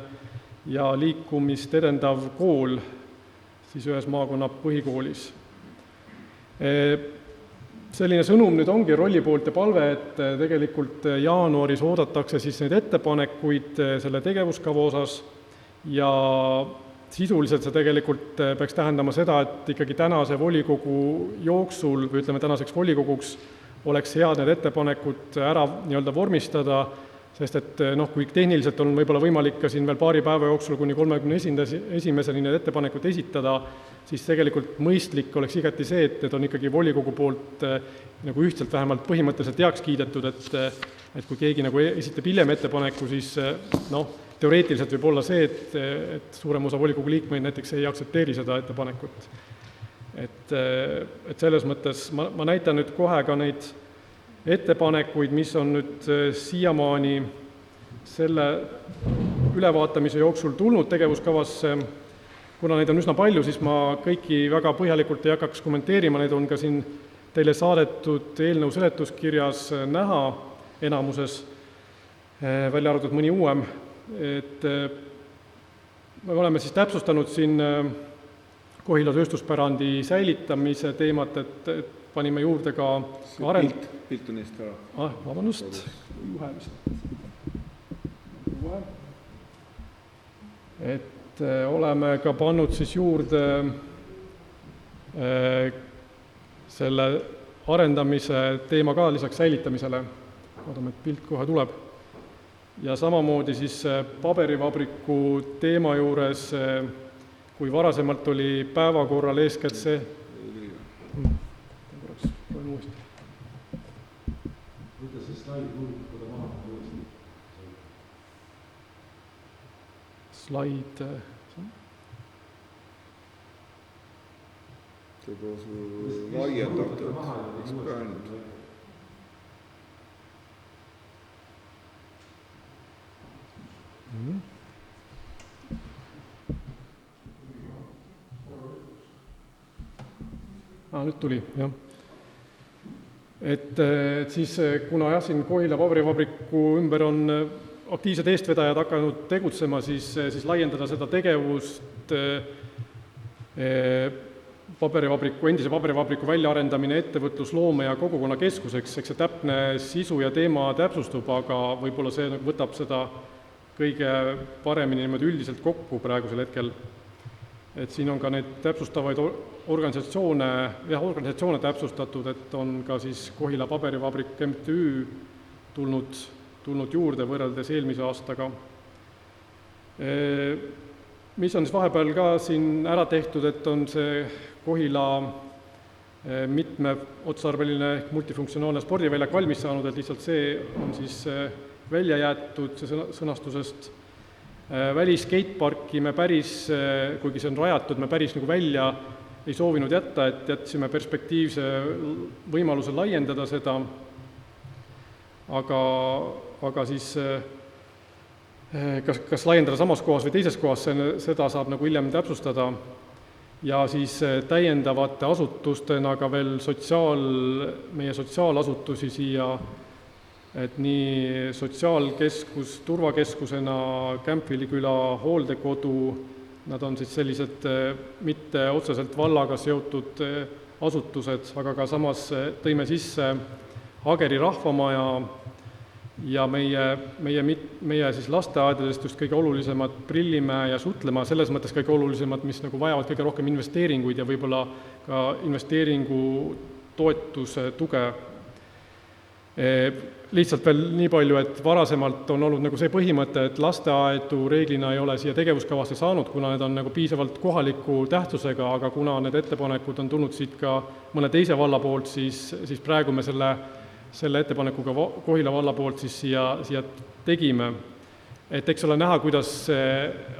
ja liikumist edendav kool siis ühes maakonna põhikoolis. Selline sõnum nüüd ongi rolli poolt ja palve, et tegelikult jaanuaris oodatakse siis neid ettepanekuid selle tegevuskava osas ja sisuliselt see tegelikult peaks tähendama seda, et ikkagi tänase volikogu jooksul või tänaseks volikoguks oleks head need ettepanekud ära nii-öelda vormistada, sest et kui tehniliselt on võib-olla võimalik ka siin veel paari päeva jooksul kuni 31. need ettepanekud esitada, siis tegelikult mõistlik oleks igati see, et need on ikkagi volikogu poolt nagu ühtselt vähemalt põhimõtteliselt heaks kiidetud, et kui keegi nagu esitab hiljem ettepaneku, siis teoreetiliselt võib olla see, et suurem osa volikogu liikmeid näiteks ei aktsepteeri seda ettepanekut. Et selles mõttes ma näitan nüüd kohe ka neid ettepanekuid, mis on nüüd siiamaani selle ülevaatamise jooksul tulnud tegevuskavasse. kuna neid on üsna palju, siis ma kõiki väga põhjalikult ei hakkaks kommenteerima, need on ka siin teile saadetud eelnõu seletuskirjas näha enamuses, välja arvatud mõni uuem. Et me oleme siis täpsustanud siin Kohila tööstuspärandi säilitamise teemat, et panime juurde ka Pilt on eest ära. Vabandust. Et oleme ka pannud siis juurde selle arendamise teema ka lisaks säilitamisele. Vaatame, et pilt kohe tuleb. Ja samamoodi siis paberivabriku teema juures, kui varasemalt oli päevakorral eeskätt see... Slaid... Seda sul laiendatud expand. Nüüd tuli, jah. Et siis, kuna jah, siin Kohila paberivabriku ümber on aktiivsed eestvedajad hakanud tegutsema, siis laiendada seda tegevust endise paberivabriku väljaarendamine ettevõtlusloome ja kogukonnakeskuseks, eks see täpne sisu ja teema täpsustub, aga võib-olla see võtab seda kõige paremini niimoodi üldiselt kokku praegusel hetkel. Et siin on ka neid täpsustavaid organisatsioone täpsustatud, et on ka siis Kohila paberivabrik MTÜ tulnud juurde võrreldes eelmise aastaga. Mis on siis vahepeal ka siin ära tehtud, et on see Kohila mitmeotstarbeline multifunktsionaalne spordiväljak valmis saanud, et lihtsalt see on siis välja jäetud sõnastusest. Väliskeitparki me päris, kuigi see on rajatud, me päris nagu välja ei soovinud jätta, et jätsime perspektiivse võimaluse laiendada seda, aga siis kas laiendada samas kohas või teises kohas, seda saab nagu hiljem täpsustada. Ja siis täiendavate asutustena ka veel meie sotsiaalasutusi siia, et nii sotsiaalkeskus, turvakeskusena, Kämpvili küla hooldekodu, nad on siis sellised mitte otseselt vallaga seotud asutused, aga ka samas tõime sisse Ageri rahvamaja ja meie siis lasteaedadest just kõige olulisemad Prillimäe ja Sutlemaa, selles mõttes kõige olulisemad, mis nagu vajavad kõige rohkem investeeringuid ja võib-olla ka investeeringu toetuse tuge. Lihtsalt veel nii palju, et varasemalt on olnud nagu see põhimõte, et lasteaedu reeglina ei ole siia tegevuskavasse saanud, kuna need on nagu piisavalt kohaliku tähtsusega, aga kuna need ettepanekud on tulnud siit ka mõne teise valla poolt, siis praegu me selle ettepanekuga Kohila valla poolt siis siia tegime. Et eks ole näha, kuidas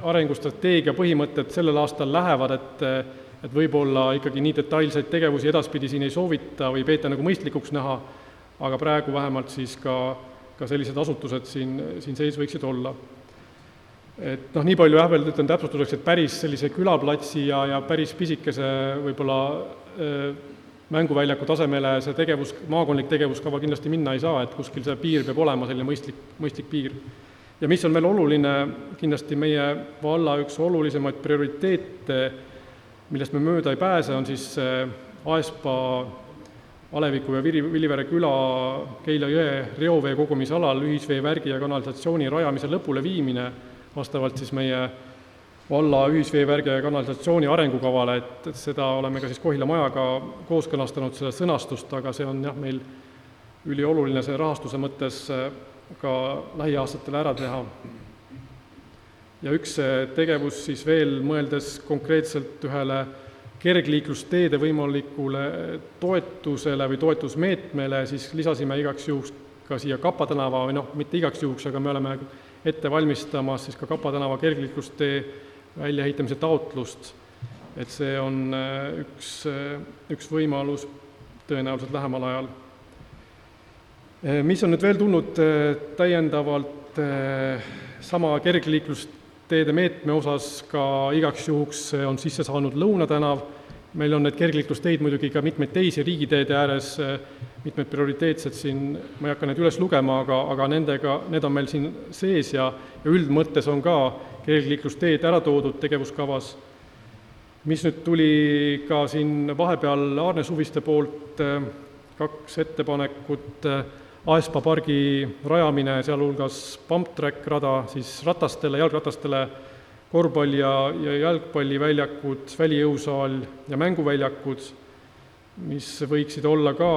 arengustrateegia põhimõtted sellel aastal lähevad, et võib-olla ikkagi nii detailseid tegevusi edaspidi siin ei soovita või peeta nagu mõistlikuks näha, aga praegu vähemalt siis ka sellised asutused siin sees võiksid olla. Et nii palju veel ütlen täpsustuseks, et päris sellise külaplatsi ja päris pisikese võib-olla mänguväljaku tasemele see maakondlik tegevuskava kindlasti minna ei saa, et kuskil see piir peab olema selline mõistlik piir. Ja mis on veel oluline, kindlasti meie valla üks olulisemaid prioriteete, millest me mööda ei pääse, on siis Aespa Aleviku ja Vilivere küla Keila jõe reovee kogumisalal ühisveevärgi ja kanalisatsiooni rajamise lõpule viimine vastavalt siis meie valla ühisveevärgi ja kanalisatsiooni arengukavale, et seda oleme ka siis Kohila majaga kooskõlastanud seda sõnastust, aga see on meil ülioluline see rahastuse mõttes ka lähiaastatel ära teha. Ja üks tegevus siis veel mõeldes konkreetselt ühele kergliiklusteede võimalikule toetusele või toetusmeetmele, siis lisasime igaks juhuks ka siia Kapa tänava, või mitte igaks juhuks, aga me oleme ette valmistamas siis ka Kapa tänava kergliiklustee väljaehitamise taotlust. Et see on üks võimalus tõenäoliselt lähemal ajal. Mis on nüüd veel tulnud täiendavalt sama kergliiklustee teede meetme osas ka igaks juhuks on sisse saanud Lõunatänav, meil on need kergliiklusteid muidugi ka mitmeid teisi riigiteede ääres, mitmed prioriteetsed siin, ma ei hakka need üles lugema, aga need on meil siin sees ja üldmõttes on ka kergliiklusteed ära toodud tegevuskavas. Mis nüüd tuli ka siin vahepeal Aarne Suviste poolt 2 ettepanekut, Aespa pargi rajamine, sealhulgas pump-track rada, siis ratastele, jalgratastele, korvpalli- ja jalgpalliväljakud, välijõusaal ja mänguväljakud, mis võiksid olla ka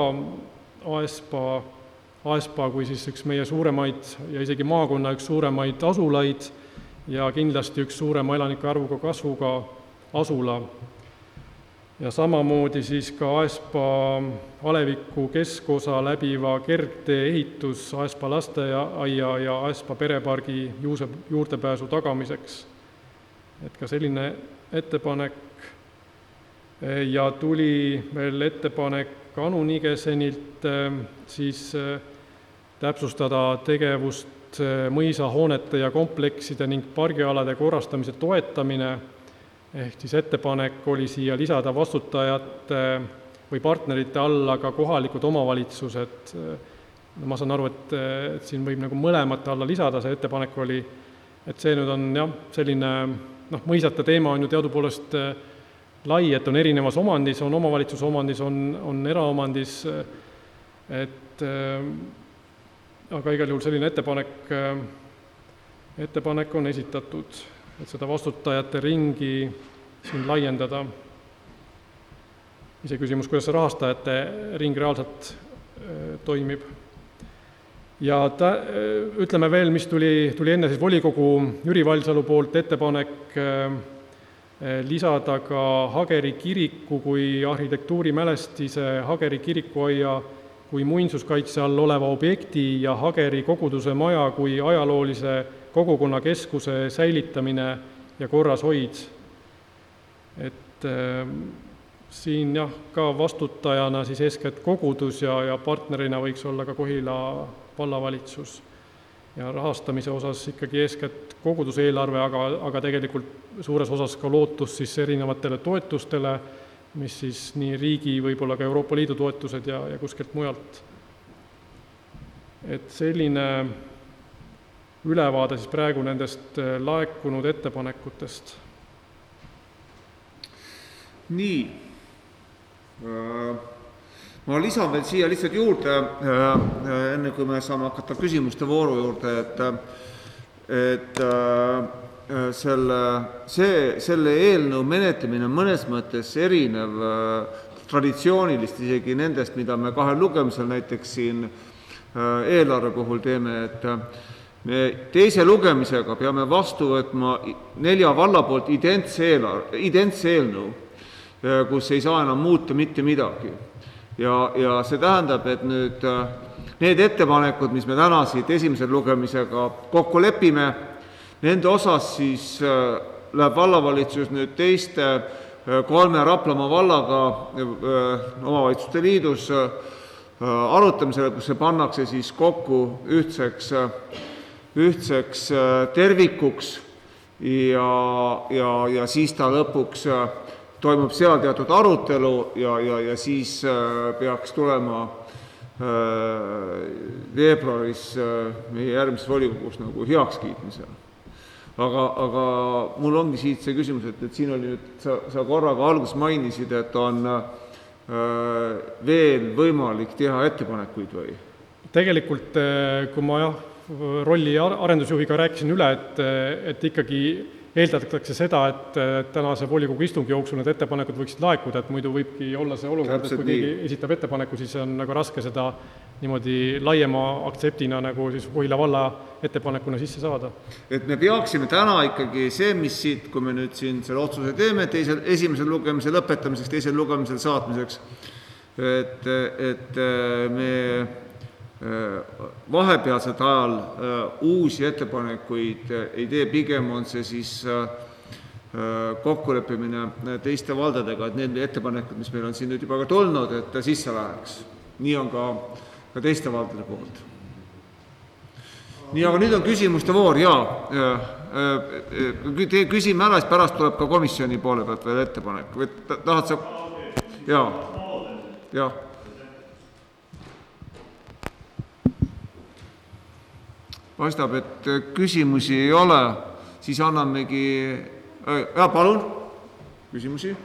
Aespa kui siis üks meie suuremaid ja isegi maakonna üks suuremaid asulaid ja kindlasti üks suurema elanike arvuga kasvuga asula. Ja samamoodi siis ka Aespa aleviku keskosa läbiva kergtee ehitus Aespa lasteaia ja Aespa perepargi juurdepääsu tagamiseks. Et ka selline ettepanek ja tuli veel ettepanek Anu Nigesenilt siis täpsustada tegevust mõisahoonete ja komplekside ning pargialade korrastamise toetamine, ehk siis ettepanek oli siia lisada vastutajate või partnerite alla ka kohalikud omavalitsused. Ma saan aru, et siin võib nagu mõlemate alla lisada, see ettepanek oli, et see nüüd on jah, selline, mõisate teema on ju teadupoolest lai, et on erinevas omandis, on omavalitsuse omandis, on eraomandis, et aga igal juhul selline ettepanek on esitatud, et seda vastutajate ringi siin laiendada. Ise küsimus, kuidas see rahastajate ring reaalselt toimib. Ja ütleme veel, mis tuli enne siis volikogu Jüri Valsalu poolt ettepanek lisada ka Hageri kiriku kui arhitektuurimälestise, Hageri kirikuaia kui muinsuskaitse all oleva objekti ja Hageri koguduse maja kui ajaloolise kogukonnakeskuse säilitamine ja korrashoid. Et siin jah, ka vastutajana siis eeskätt kogudus ja partnerina võiks olla ka Kohila vallavalitsus. Ja rahastamise osas ikkagi eeskätt koguduse eelarve, aga tegelikult suures osas ka lootus siis erinevatele toetustele, mis siis nii riigi, võib-olla ka Euroopa Liidu toetused ja kuskilt mujalt. Et selline ülevaade siis praegu nendest laekunud ettepanekutest. Nii, ma lisan veel siia lihtsalt juurde, enne kui me saame hakata küsimuste vooru juurde, et selle eelnõu menetlemine on mõnes mõttes erinev traditsioonilist isegi nendest, mida me 2 lugemisel näiteks siin eelarve puhul teeme, et me teise lugemisega peame vastu võtma 4 valla poolt identse eelnõu, kus ei saa enam muuta mitte midagi. Ja see tähendab, et nüüd need ettepanekud, mis me täna siit esimesel lugemisega kokku lepime, nende osas siis läheb vallavalitsus nüüd teiste 3 Raplamaa vallaga omavalitsuste liidus arutamisele, kus see pannakse siis kokku ühtseks tervikuks ja siis ta lõpuks toimub seal teatud arutelu ja siis peaks tulema veebruaris meie järgmises volikogus nagu heakskiitmisel. Aga mul ongi siit see küsimus, et siin oli nüüd, sa korraga alguses mainisid, et on veel võimalik teha ettepanekuid või? Tegelikult, kui ma rolli arendusjuhiga rääkisin üle, et ikkagi eeldatakse seda, et tänase volikogu istungi jooksul need ettepanekud võiksid laekuda, et muidu võibki olla see olukord, et kui keegi esitab ettepaneku, siis on nagu raske seda niimoodi laiema aktseptina nagu siis Kohila valla ettepanekuna sisse saada. Et me peaksime täna ikkagi see, mis siit, kui me nüüd siin selle otsuse teeme, esimesel lugemisel lõpetamiseks, teisel lugemisel saatmiseks, et me vahepealsel ajal uusi ettepanekuid ei tee, pigem on see siis kokkuleppimine teiste valdadega, et need ettepanekud, mis meil on siin nüüd juba ka tulnud, et sisse läheks. Nii on ka teiste valdade poolt. Nii, aga nüüd on küsimuste voor, jaa. Küsime ära, siis pärast tuleb ka komisjoni poole pealt veel ettepanek. Tahad sa? Jaa. Paistab, et küsimusi ei ole, siis annamegi... palun, küsimusi.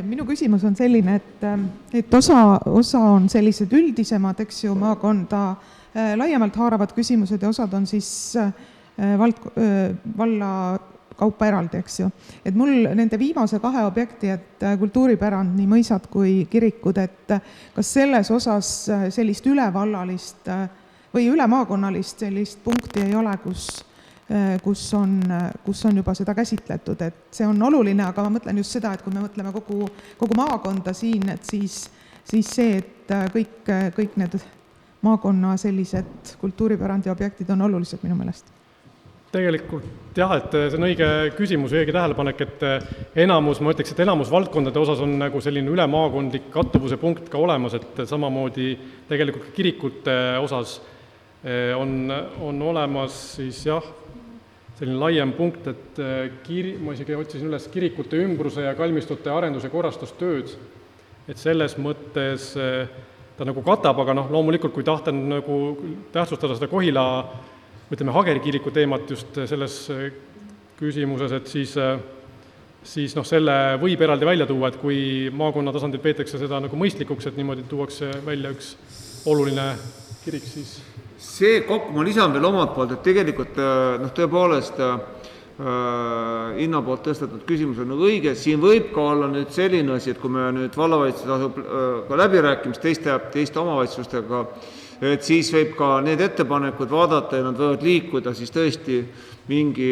Minu küsimus on selline, et osa on sellised üldisemad, eks ju, maakonda laiemalt haaravad küsimused ja osad on siis valla kaupa eraldi, eks ju. Et mul nende viimase 2 objekti, et kultuuripärand, nii mõisad kui kirikud, et kas selles osas sellist ülevallalist või ülemaakonnalist sellist punkti ei ole, kus on juba seda käsitletud, et see on oluline, aga ma mõtlen just seda, et kui me mõtleme kogu maakonda siin, et siis see, et kõik need maakonna sellised kultuuripärandi objektid on olulised minu meelest. Tegelikult jah, et see on õige küsimus, õige tähelepanek, et ma ütleks, et enamus valdkondade osas on nagu selline ülemaakondlik kattuvuse punkt ka olemas, et samamoodi tegelikult kirikute osas on olemas siis jah, selline laiem punkt, et ma isegi otsisin üles kirikute ümbruse ja kalmistute arenduse korrastustööd, et selles mõttes ta nagu katab, aga loomulikult, kui tahten nagu tähtsustada seda Kohila Hageri kiriku teemat just selles küsimuses, et siis selle võib eraldi välja tuua, et kui maakonna tasandil peetakse seda nagu mõistlikuks, et niimoodi tuuakse välja üks oluline kirik, siis... See kokku ma lisan veel omalt poolt, et tegelikult tõepoolest Inno poolt tõstatud küsimus on õige, siin võib ka olla nüüd selline asi, et kui me nüüd vallavalitsus asub ka läbirääkimist teiste omavalitsustega, et siis võib ka need ettepanekud vaadata ja nad võivad liikuda siis tõesti mingi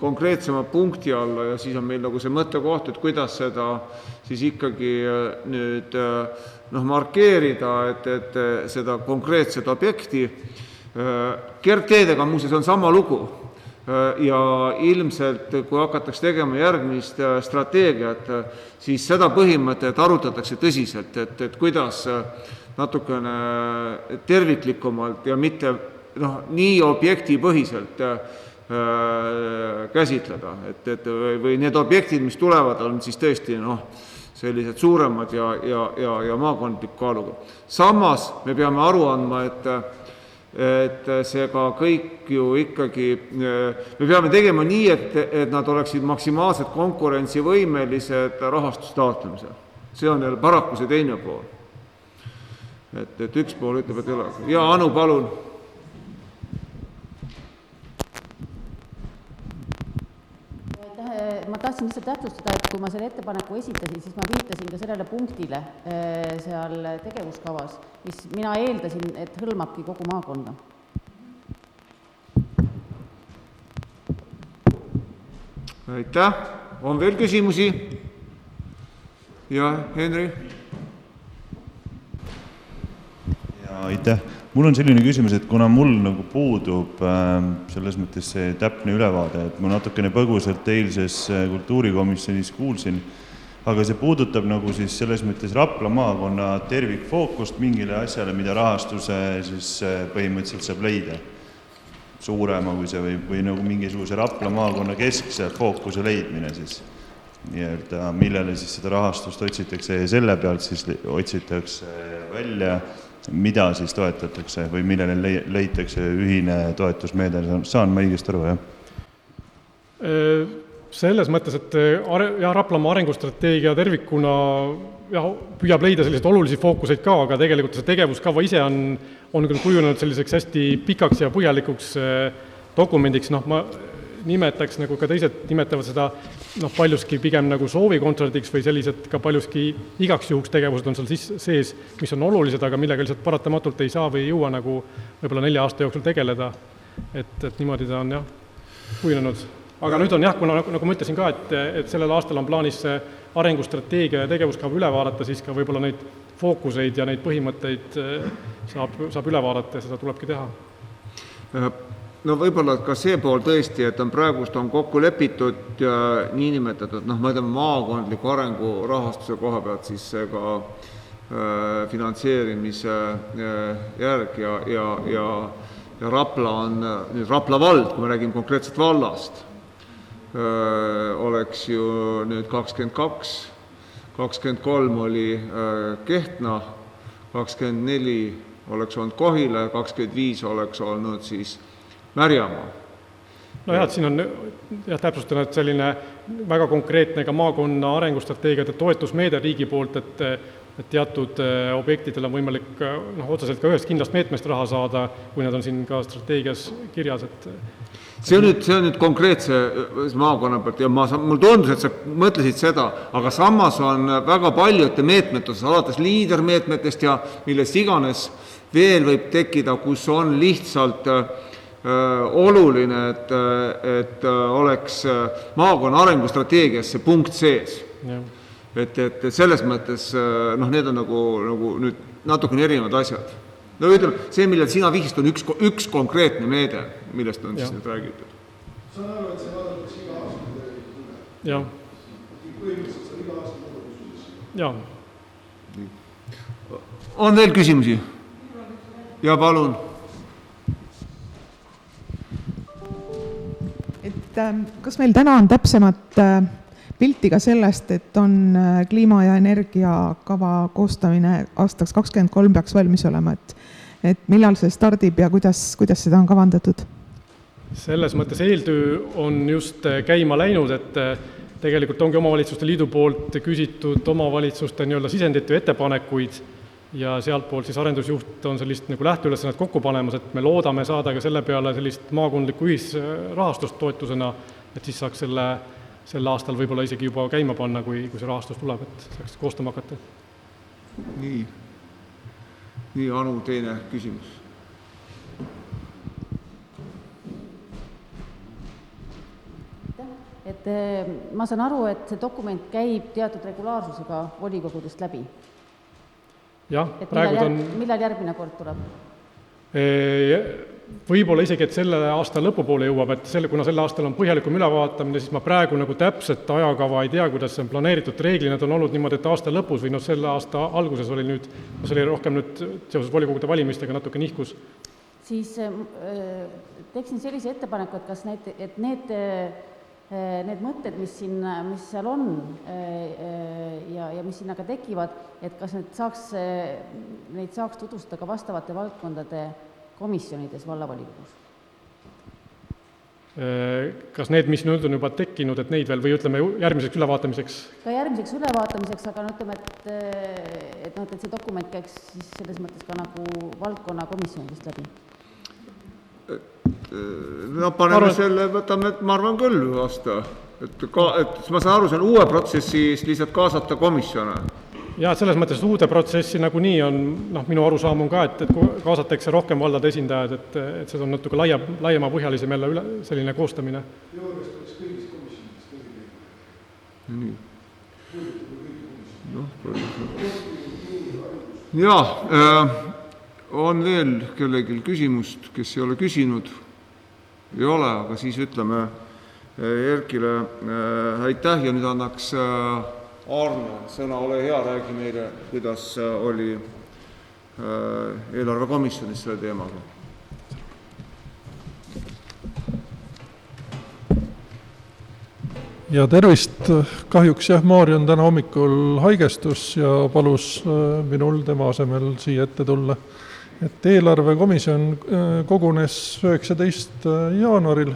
konkreetsema punkti alla ja siis on meil nagu see mõttekoht, et kuidas seda siis ikkagi nüüd markeerida, et seda konkreetset objekti. Kergteedega muuseas on sama lugu ja ilmselt, kui hakatakse tegema järgmist strateegiat, siis seda põhimõtet arutatakse tõsiselt, et kuidas natukene terviklikumalt ja mitte nii objektipõhiselt käsitleda, või need objektid, mis tulevad, on siis tõesti sellised suuremad ja maakondliku kaaluga. Samas me peame aru andma, et see ka kõik ju ikkagi, me peame tegema nii, et nad oleksid maksimaalselt konkurentsivõimelised rahastuse taotlemisel. See on veel paraku see teine pool. Et üks pool ütleb, et ei ole. Ja Anu, palun. Ma tahtsin lihtsalt täpsustada, et kui ma selle ettepaneku esitasin, siis ma viitasin ka sellele punktile seal tegevuskavas, mis mina eeldasin, et hõlmabki kogu maakonda. Aitäh. On veel küsimusi? Ja, Henri? Aitäh. Mul on selline küsimus, et kuna mul nagu puudub selles mõttes see täpne ülevaade, et ma natukene põgusalt eilses kultuurikomisjonis kuulsin, aga see puudutab nagu siis selles mõttes Rapla maakonna tervikfookust mingile asjale, mida rahastuse siis põhimõtteliselt saab leida suurema kui see või nagu mingisuguse Rapla maakonna keskse fookuse leidmine siis, millele siis seda rahastust otsitakse ja selle pealt siis otsitakse välja, mida siis toetatakse või millele leitakse ühine toetusmeede, saan ma õigesti aru, jah? Selles mõttes, et Raplamaa arengustrateegia tervikuna püüab leida selliseid olulisi fookuseid ka, aga tegelikult see tegevuskava ise on küll kujunenud selliseks hästi pikaks ja põhjalikuks dokumendiks, ma nimetaks, nagu ka teised nimetavad seda paljuski pigem nagu soovikontserdiks või sellised ka paljuski igaks juhuks tegevused on seal sees, mis on olulised, aga millega lihtsalt paratamatult ei saa või ei jõua nagu võib-olla 4 aasta jooksul tegeleda. Et niimoodi ta on kujunenud. Aga nüüd on kuna nagu ma ütlesin ka, et sellel aastal on plaanis arengustrateegia ja tegevuskava üle vaadata, siis ka võib-olla neid fookuseid ja neid põhimõtteid saab üle vaadata ja seda tulebki teha. No võib-olla ka see pool tõesti, et praegust on kokku lepitud niinimetatud, ma ütleme maakondliku arengu rahastuse koha pealt siis ka finantseerimise järg ja Rapla on, nüüd Rapla vald, kui me räägime konkreetselt vallast, oleks ju nüüd 22, 23 oli Kehtna, 24 oleks olnud Kohila ja 25 oleks olnud siis Märjamaa. No jah, et siin on täpsustan, et selline väga konkreetne ka maakonna arengustrateegiate toetusmeede riigi poolt, et teatud objektidel on võimalik otseselt ka ühest kindlast meetmest raha saada, kui nad on siin ka strateegias kirjas. See on nüüd konkreetse maakonna pealt ja mul tundus, et sa mõtlesid seda, aga samas on väga paljude meetmetest, alates liidermeetmetest ja millest iganes veel võib tekkida, kus on lihtsalt oluline, et oleks maakonna arengustrateegias see punkt sees. Et selles mõttes need on nagu nüüd natukene erinevad asjad. No ütleme, see, millel sina vihist, on üks konkreetne meede, millest on siis nüüd räägitud. Saan aru, et see vaadatakse iga aasta üle. Jah. Põhimõtteliselt see iga aasta mõttes. Jah. On veel küsimusi? Ja palun. Kas meil täna on täpsemat pilti ka sellest, et on kliima- ja energiakava koostamine aastaks 2023 peaks valmis olema, et millal see stardib ja kuidas seda on kavandatud? Selles mõttes eeltöö on just käima läinud, et tegelikult ongi omavalitsuste liidu poolt küsitud omavalitsuste sisendit ja ettepanekuid ja sealt poolt siis arendusjuht on sellist nagu lähteülesannet kokku panemas, et me loodame saada ka selle peale sellist maakondlikku ühisrahastust toetusena, et siis saaks selle aastal võib-olla isegi juba käima panna, kui see rahastus tuleb, et saaks koostama hakata. Nii, Anu, teine küsimus. Et ma saan aru, et see dokument käib teatud regulaarsusega volikogudest läbi. Jah, millal järgmine kord tuleb? Võib-olla isegi, et selle aasta lõpupoole jõuab, et kuna selle aastal on põhjalikum ülevaatamine, siis ma praegu täpset ajakava ei tea, kuidas see on planeeritud. Reeglina on olnud niimoodi, et aasta lõpus või selle aasta alguses oli nüüd, see oli rohkem nüüd seoses volikogude valimistega natuke nihkus. Siis teeksin sellise ettepaneku, et kas need mõtted, mis seal on ja mis sinna ka tekivad, et kas neid saaks tutvustada ka vastavate valdkondade komisjonides vallavolikogus? Kas need, mis nüüd on juba tekkinud, et neid veel või ütleme järgmiseks ülevaatamiseks? Ka järgmiseks ülevaatamiseks, aga ütleme, et see dokument käiks siis selles mõttes ka nagu valdkonna komisjonidest läbi. No paneme selle, võtame, ma arvan küll vastu. Et ma saan aru, see on uue protsessis lihtsalt kaasata komisjone. Ja selles mõttes uude protsessi nagunii on, minu arusaam on ka, et kaasatakse rohkem valdade esindajad, et see on natuke laiema põhjalisem jälle selline koostamine. On veel kellelgi küsimust, kes ei ole küsinud? Ei ole, aga siis ütleme Erkile aitäh ja nüüd annaks Arne sõna, ole hea, räägi meile, kuidas oli eelarvekomisjonis selle teemaga. Ja tervist, kahjuks Maarja on täna hommikul haigestus ja palus minul tema asemel siia ette tulla. Et eelarvekomisjon kogunes 19. jaanuaril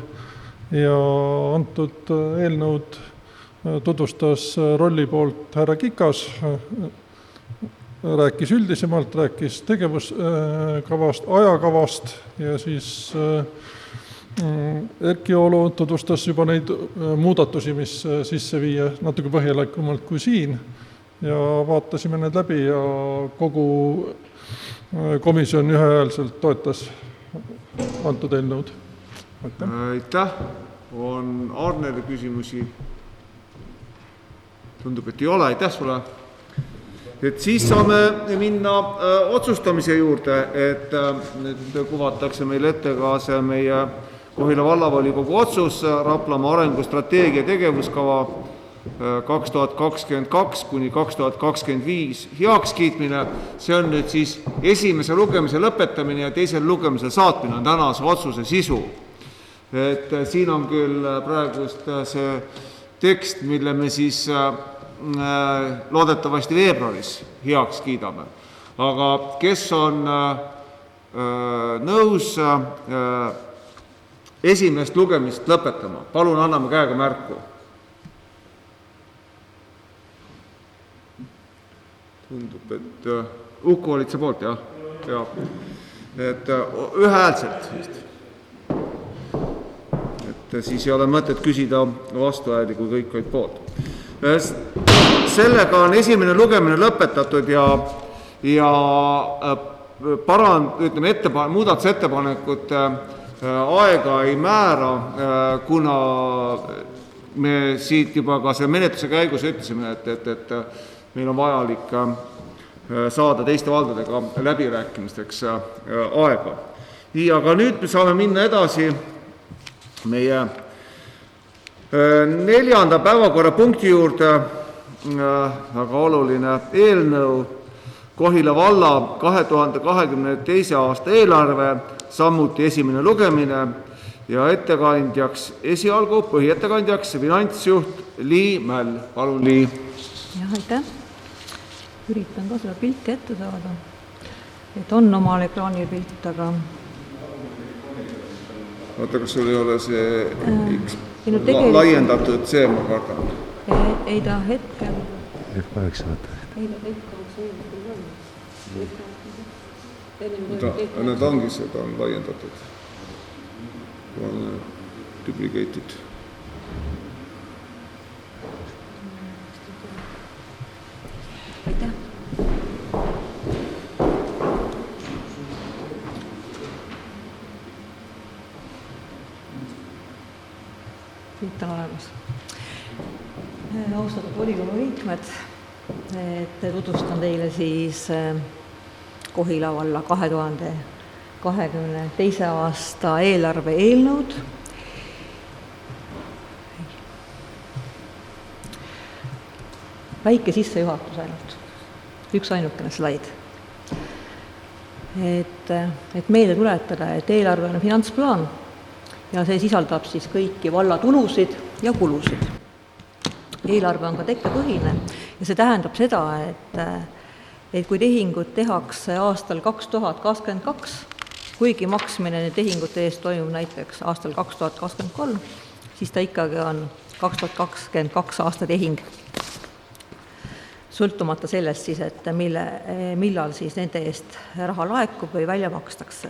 ja antud eelnõud tutvustas rolli poolt härra Kikas, rääkis üldisemalt, rääkis tegevuskavast, ajakavast ja siis Erki Oolu tutvustas juba neid muudatusi, mis sisse viia natuke põhjalikumalt kui siin ja vaatasime need läbi ja kogu komisjon ühehäälselt toetas antud eelnõud. Aitäh. On Arnele küsimusi? Tundub, et ei ole. Aitäh sulle. Et siis saame minna otsustamise juurde, et nüüd kuvatakse meil ette ka see meie Kohila vallavolikogu otsus Raplamaa arengustrateegia tegevuskava 2022 kuni 2025 heakskiitmine. See on nüüd siis esimese lugemise lõpetamine ja teisel lugemisel saatmine on tänase otsuse sisu. Et siin on küll praegust see tekst, mille me siis loodetavasti veebruaris heaks kiidame. Aga kes on nõus esimest lugemist lõpetama, palun anname käega märku. Tundub, et Uku olid see poolt, jah? Ja. Et ühehäälselt. Et siis ei ole mõtet küsida vastuhääli, kui kõik olid poolt. Sellega on esimene lugemine lõpetatud ja muudatusettepanekute aega ei määra, kuna me siit juba ka selle menetluse käigus ütlesime, et meil on vajalik saada teiste valdadega läbirääkimisteks aega. Nii, aga nüüd me saame minna edasi meie 4. päevakorrapunkti juurde, väga oluline eelnõu, Kohila valla 2022. aasta eelarve, samuti esimene lugemine ja ettekandjaks esialgu põhiettekandjaks finantsjuht Lii Mäll. Palun, Lii. Jah, aitäh. Üritan ka seda pilti ette saada, et on omal ekraanil pilt, aga... Oota, kas sul ei ole see laiendatud see, ma kardan? Ei ta hetkel... F8 võtta. Ei ta hetkel see on. Need ongi seda on laiendatud. Duplicated. Aitäh. Pilt on olemas. Austatud volikogu liikmed, tutvustan teile siis Kohila valla 2022. aasta eelarve eelnõud. Väike sissejuhatus ainult, üks ainukene slaid. Et meelde tuletada, et eelarve on finantsplaan ja see sisaldab siis kõiki valla tulusid ja kulusid. Eelarve on ka tekkepõhine ja see tähendab seda, et kui tehingud tehakse aastal 2022, kuigi maksmine tehingute eest toimub näiteks aastal 2023, siis ta ikkagi on 2022 aasta tehing. Sõltumata sellest siis, et millal siis nende eest raha laekub või välja makstakse.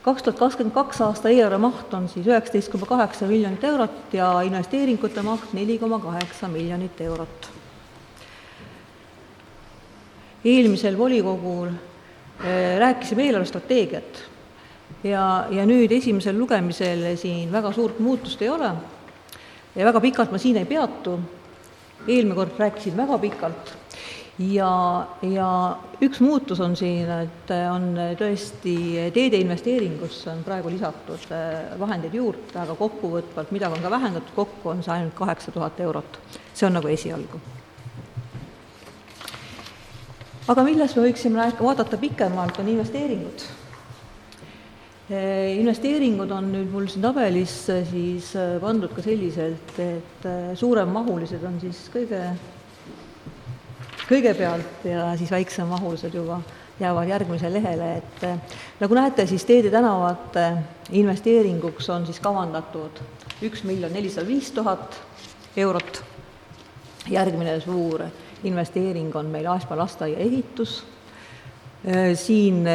2022 aasta eelarve maht on siis 19,8 miljonit eurot ja investeeringute maht 4,8 miljonit eurot. Eelmisel volikogul rääkisime eelarvestrateegiat ja nüüd esimesel lugemisel siin väga suurt muutust ei ole ja väga pikalt ma siin ei peatu. Eelmine kord rääkisin väga pikalt ja üks muutus on siin, et on tõesti teede investeeringusse on praegu lisatud vahendeid juurde, aga kokkuvõtvalt, mida on ka vähendatud kokku, on see ainult 8000 eurot. See on nagu esialgu. Aga milles me võiksime vaadata pikemalt, on investeeringud. Investeeringud on nüüd mul siin tabelis siis pandud ka selliselt, et suuremmahulised on siis kõigepealt ja siis väiksemahulised juba jäävad järgmisele lehele. Et nagu näete, siis teede tänavate investeeringuks on siis kavandatud 1 405 000 eurot. Järgmine suur investeering on meil Aespa lasteaia ehitus. Siin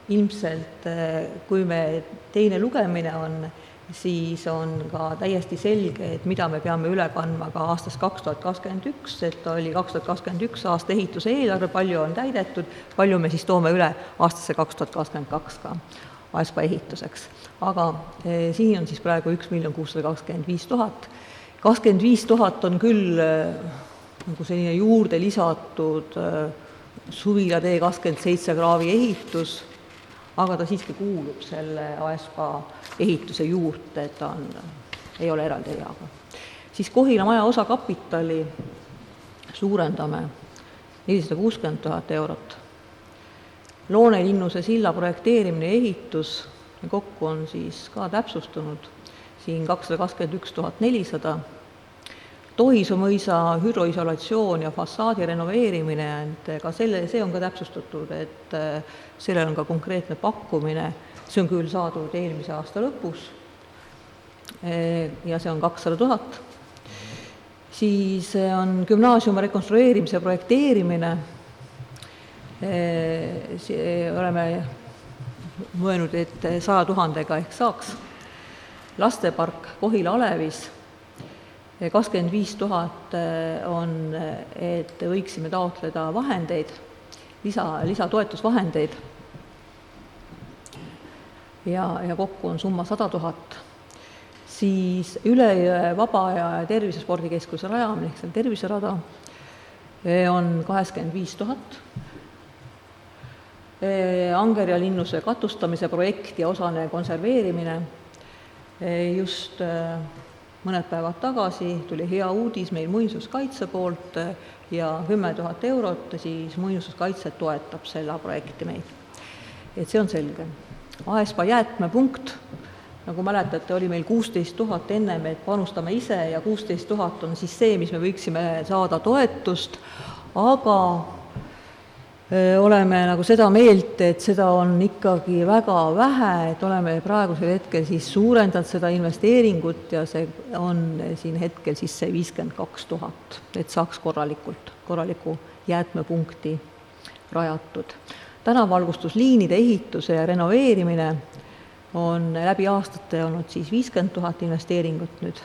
ilmselt, kui me teine lugemine on, siis on ka täiesti selge, et mida me peame üle kandma ka aastast 2021, et oli 2021 aasta ehituse eelarve, palju on täidetud, palju me siis toome üle aastasse 2022 ka Aespa ehituseks. Aga siin on siis praegu 1 625 000. 25 000 on küll nagu selline juurde lisatud Suvila tee 27 kraavi ehitus, aga ta siiski kuulub selle Aespa ehituse juurde, et ta ei ole eraldi reaga. siis Kohila maja osakapitali suurendame 460 000 eurot. Loonelinnuse silla projekteerimine ja ehitus kokku on siis ka täpsustunud siin 221 400. Tohisoo mõisa hüdroisolatsioon ja fassaadi renoveerimine, ka see on ka täpsustatud, et sellel on ka konkreetne pakkumine, see on küll saadud eelmise aasta lõpus ja see on 200 000. Siis on gümnaasiumi rekonstrueerimise projekteerimine, oleme mõelnud, et 100 000 ehk saaks. Lastepark Kohila Alevis, 25 000 on, et võiksime taotleda vahendeid, lisatoetusvahendeid ja kokku on summa 100 000. Siis Ülejõe Vaba-aja ja tervisespordikeskuse rajamine, ehk seal terviserada, on 85 000. Angerja linnuse katustamise projekt ja osane konserveerimine. Just mõned päevad tagasi tuli hea uudis meil muinsuskaitse poolt ja 10 000 eurot siis muinsuskaitse toetab selle projekti meil. Et see on selge. Aespa jäätmepunkt, nagu mäletate, oli meil 16 000 ennem, et panustame ise ja 16 000 on siis see, mis me võiksime saada toetust, aga oleme nagu seda meelt, et seda on ikkagi väga vähe, et oleme praegusel hetkel siis suurendanud seda investeeringut ja see on siin hetkel siis see 52 000, et saaks korraliku jäätmepunkti rajatud. Tänavalgustusliinide ehituse ja renoveerimine on läbi aastate olnud siis 50 000 investeeringut nüüd.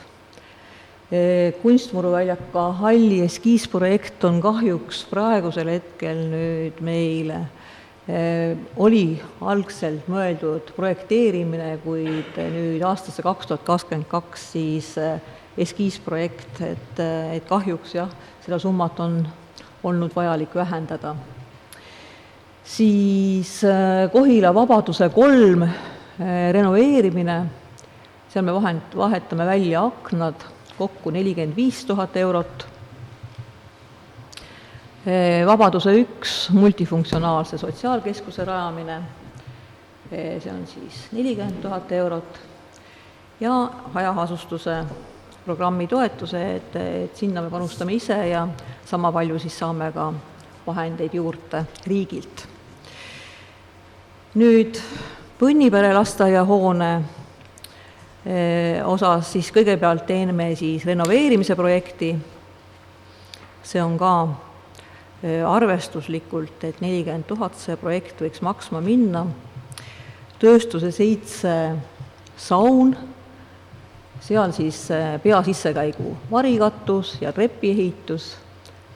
Kunstmuruväljaka halli eskiisprojekt on kahjuks praegusel hetkel nüüd meile oli algselt mõeldud projekteerimine, kuid nüüd aastasse 2022 siis eskiisprojekt, et kahjuks jah, seda summat on olnud vajalik vähendada. Siis Kohila Vabaduse 3 renoveerimine, seal me vahetame välja aknad, kokku 45 000 eurot. Vabaduse 1 multifunktsionaalse sotsiaalkeskuse rajamine, see on siis 40 000 eurot. Ja hajaasustuse programmi toetuse, et sinna me panustame ise ja sama palju siis saame ka vahendeid juurde riigilt. Nüüd Põnnipere lasteaiahoone osas siis kõigepealt teeme siis renoveerimise projekti. See on ka arvestuslikult, et 40 000 see projekt võiks maksma minna. Tööstuse 7 saun, seal siis peasissekäigu varikatus ja trepiehitus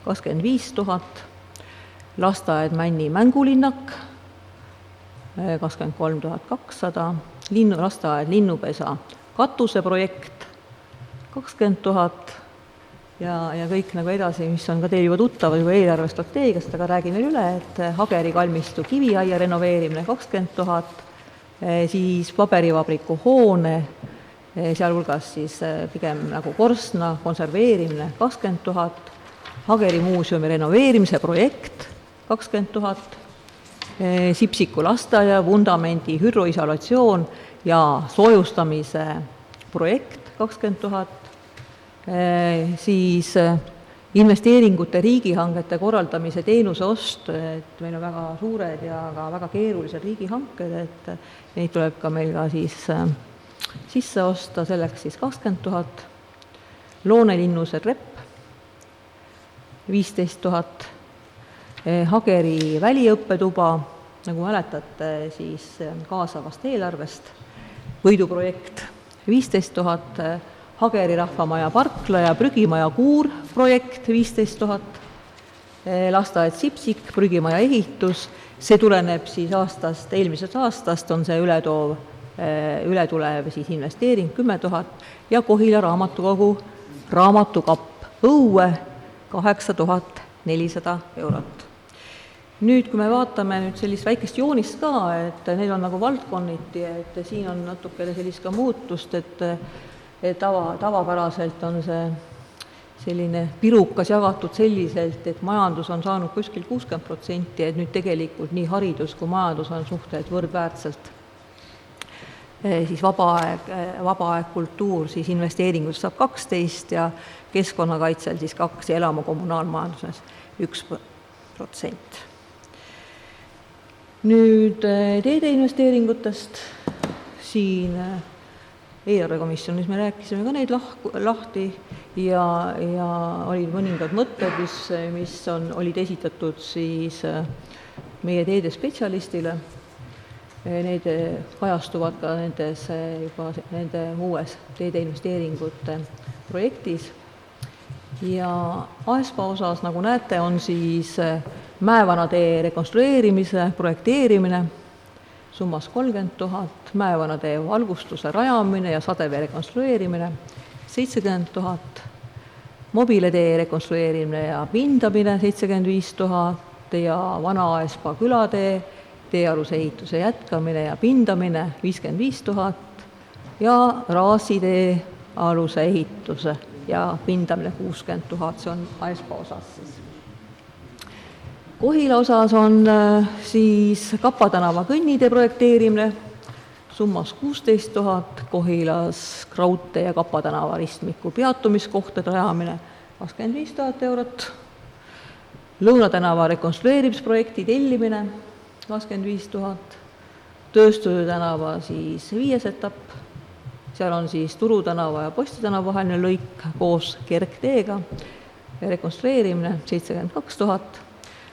25 000. Lasteaed Männi mängulinnak 23 200. Lasteaed Linnupesa katuseprojekt 20 000 ja kõik nagu edasi, mis on ka teil juba tuttavad juba eelarvestrateegiast, aga räägin veel üle, et Hageri kalmistu kiviaia renoveerimine 20 000, siis paberivabriku hoone, sealhulgas siis pigem nagu korstna konserveerimine 20 000, Hageri muuseumi renoveerimise projekt 20 000, Sipsiku lasteaia vundamendi hüdroisolatsioon ja soojustamise projekt 20 000, siis investeeringute riigihangete korraldamise teenuse ost, et meil on väga suured ja ka väga keerulised riigihanked, et neid tuleb ka meil ka siis sisse osta, selleks siis 20 000, Loonelinnuse trepp 15 000, Hageri väliõppetuba, nagu mäletate, siis kaasavast eelarvest, võiduprojekt 15 000, Hageri rahvamaja parkla ja prügimaja kuur projekt 15 000, lasteaed Sipsik, prügimaja ehitus, see tuleneb siis eelmisest aastast on see ületulev siis investeering 10 000 ja Kohila raamatukogu raamatukapp õue 8400 eurot. Nüüd, kui me vaatame nüüd sellist väikest joonist ka, et neil on nagu valdkonniti, et siin on natukene sellist ka muutust, et tavapäraselt on see selline pirukas jagatud selliselt, et majandus on saanud kuskil 60%, et nüüd tegelikult nii haridus kui majandus on suhteliselt võrdväärselt. Siis vaba aeg kultuur siis investeeringus saab 12 ja keskkonnakaitsel siis 2 ja elamu kommunaalmajanduses 1%. Nüüd teede investeeringutest siin eelarvekomisjonis me rääkisime ka neid lahti ja olid mõningad mõtted, mis olid esitatud siis meie teede spetsialistile. Need kajastuvad ka nende uues teede investeeringute projektis. Ja AESPA osas, nagu näete, on siis Mäevana tee rekonstrueerimise projekteerimine summas 30 000, Mäevana tee valgustuse rajamine ja sadevee rekonstrueerimine 70 000, Mobile tee rekonstrueerimine ja pindamine 75 000 ja Vana-Aespa külatee teealuse ehituse jätkamine ja pindamine 55 000 ja Raasi tee aluse ehituse ja pindamine 60 000, see on Aespa osas siis. Kohila osas on siis Kapa tänava kõnnitee projekteerimine summas 16 000, Kohilas Raudtee ja Kapa tänava ristmiku peatumiskohtade rajamine 25 000 eurot, Lõunatänava rekonstrueerimisprojekti tellimine 25 000, Tööstuse tänava siis 5. etapp, seal on siis Turu tänava ja Posti tänava vaheline lõik koos kergteega, rekonstrueerimine 72 000,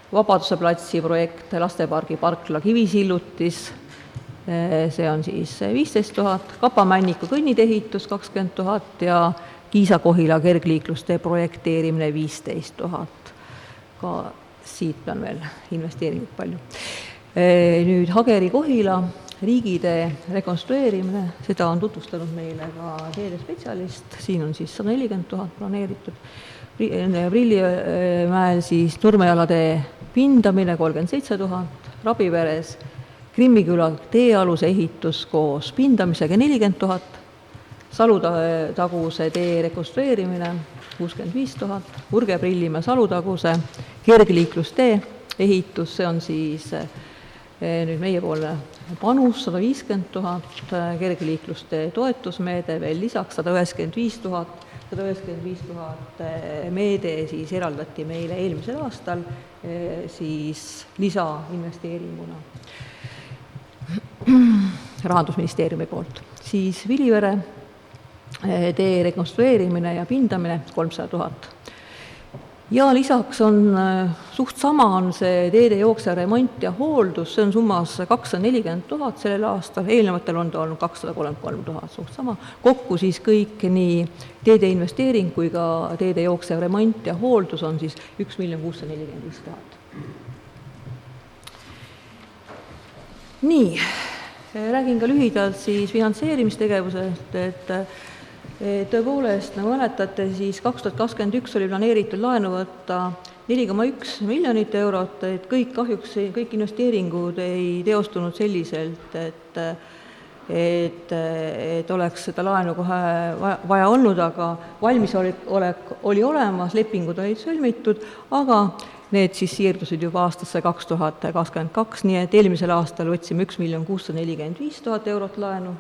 Vabaduse platsi projekt Lastepargi parkla Kivisillutis, see on siis 15 000, Kapa-Männiku kõnnitee ehitus 20 000 ja Kiisa-Kohila kergliiklustee projekteerimine 15 000. Ka siit on veel investeeringut palju. Nüüd Hageri-Kohila riigitee rekonstrueerimine, seda on tutvustanud meile ka teede spetsialist, siin on siis 140 000 planeeritud. Prillimäel siis Nurmejala tee pindamine 37 000, Rabiveres Krimmiküla teealuse ehitus koos pindamisega 40 000, Salutaguse tee rekonstrueerimine 65 000, Urge-Prillimäe Salutaguse kergliiklustee ehitus, see on siis nüüd meiepoolne panus 150 000, kergliiklustee toetusmeede veel lisaks 195 000, 195 000 meede siis eraldati meile eelmisel aastal siis lisainvesteeringuna Rahandusministeeriumi poolt. Siis Vilivere tee rekonstrueerimine ja pindamine 300 000. Ja lisaks on suht sama on see teede jooksev remont ja hooldus, see on summas 240 000 sellel aastal, eelnevatel on ta olnud 233 000, suht sama. Kokku siis kõik nii teede investeering kui ka teede jooksev remont ja hooldus on siis 1 645 000. Nii, räägin ka lühidalt siis finantseerimistegevusest, et tõepoolest, nagu mäletate, siis 2021 oli planeeritud laenu võtta 4,1 miljonit eurot, et kõik investeeringud ei teostunud selliselt, et oleks seda laenu kohe vaja olnud, aga valmisolek oli olemas, lepingud olid sõlmitud, aga need siis siirdusid juba aastasse 2022, nii et eelmisel aastal võtsime 1 645 000 eurot laenu.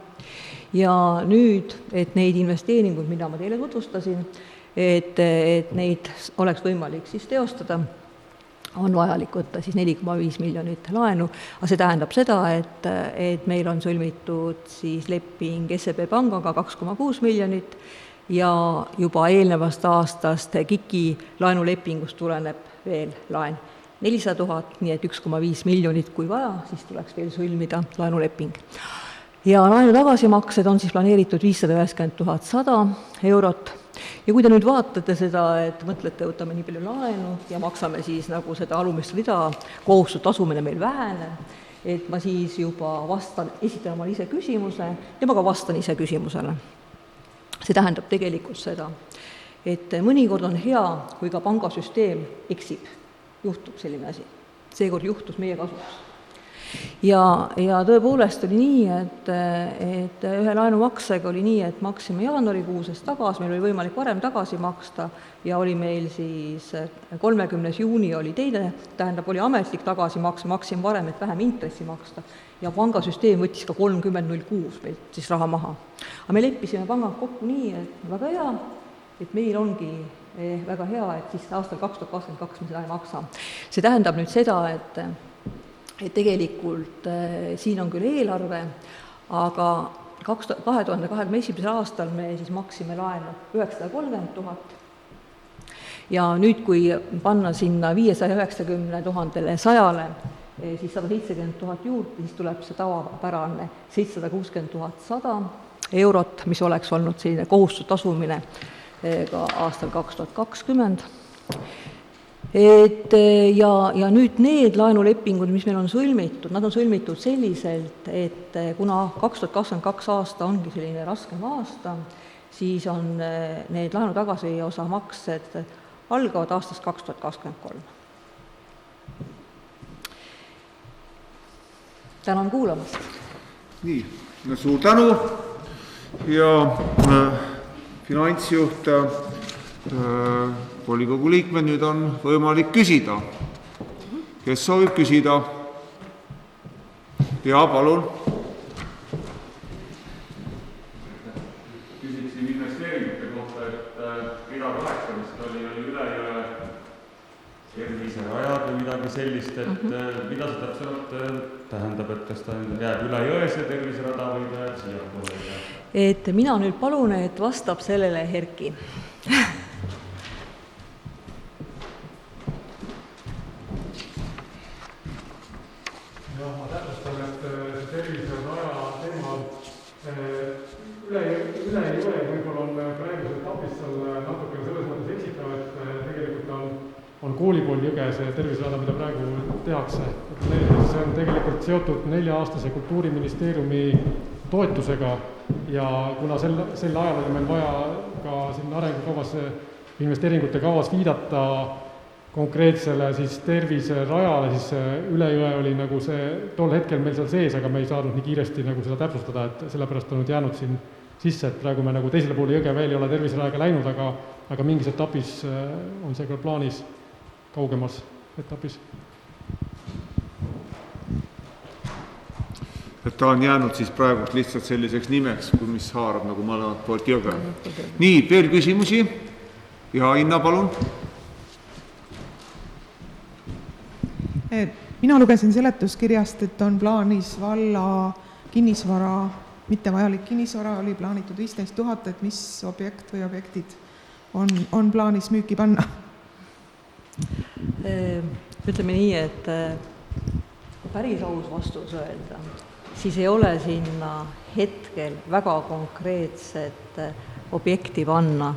Ja nüüd, et neid investeeringuid, mida ma teile tutvustasin, et neid oleks võimalik siis teostada, on vajalik võtta siis 4,5 miljonit laenu, aga see tähendab seda, et meil on sõlmitud siis leping SEB pangaga 2,6 miljonit ja juba eelnevast aastast KIK-i laenulepingust tuleneb veel laen 400 000, nii et 1,5 miljonit, kui vaja, siis tuleks veel sõlmida laenuleping. Ja laenu tagasimaksed on siis planeeritud 590 100 eurot. Ja kui te nüüd vaatate seda, et mõtlete, võtame nii palju laenu ja maksame siis nagu seda alumist rida, kohustuse tasumine meil väheneb, et ma siis juba esitan omale ise küsimuse ja ma ka vastan ise küsimusele. See tähendab tegelikult seda, et mõnikord on hea, kui ka pangasüsteem eksib, juhtub selline asi. Seekord juhtus meie kasuks. ja tõepoolest oli nii, et ühe laenumaksega oli nii, et maksime jaanuarikuuses tagasi, meil oli võimalik varem tagasi maksta ja oli meil siis 30. juuni oli teine, tähendab, oli ametlik tagasimaks, maksime varem, et vähem intressi maksta ja pangasüsteem võttis ka 30.06 meilt siis raha maha. Aga me leppisime pangad kokku nii, et väga hea, et meil ongi väga hea, et siis aastal 2022 me seda ei maksa. See tähendab nüüd seda, et tegelikult siin on küll eelarve, aga 2021. aastal me siis maksime laenu 930 000 ja nüüd, kui panna sinna 590 000-le 100-le, siis 170 000 juurde, siis tuleb see tavapärane 760 100 eurot, mis oleks olnud selline kohustuse tasumine ka aastal 2020. Ja nüüd need laenulepingud, mis meil on sõlmitud, nad on sõlmitud selliselt, et kuna 2022 aasta ongi selline raskem aasta, siis on need laenu tagasiosa maksed algavad aastast 2023. Tänan kuulamast. Nii, suur tänu ja finantsjuht volikogu liikmed, nüüd on võimalik küsida. Kes soovib küsida? Ja, palun. Küsiksin investeeringute kohta, et rida 8 vist oli Ülejõe terviserajad või midagi sellist, et mida see täpselt tähendab, et kas ta jääb üle jõe see terviserada või ta jääb siia poole? Et mina nüüd palun, et vastab sellele Herki. Ülejõe võib-olla on praegusel etapis seal natukene selles mõttes eksitav, et tegelikult on koolipool jõge see terviserada, mida praegu tehakse. See on tegelikult seotud 4-aastase Kultuuriministeeriumi toetusega ja kuna sel ajal oli meil vaja ka siin arengukavas, investeeringute kavas viidata konkreetsele siis terviserajale, siis Ülejõe oli nagu see tol hetkel meil seal sees, aga me ei saanud nii kiiresti nagu seda täpsustada, et sellepärast on nüüd jäänud siin sisse, et praegu me nagu teisele poole jõge veel ei ole terviserajaga läinud, aga mingis etapis on see ka plaanis kaugemas etapis. Et ta on jäänud siis praegu lihtsalt selliseks nimeks, mis haarab nagu mõlemad poolt jõge. Nii, veel küsimusi? Ja Inna, palun. Mina lugesin seletuskirjast, et on plaanis valla kinnisvara, mittevajalik kinnisvara oli plaanitud 15 000, et mis objekt või objektid on plaanis müüki panna? Ütleme nii, et päris aus vastus öelda, siis ei ole sinna hetkel väga konkreetset objekti panna.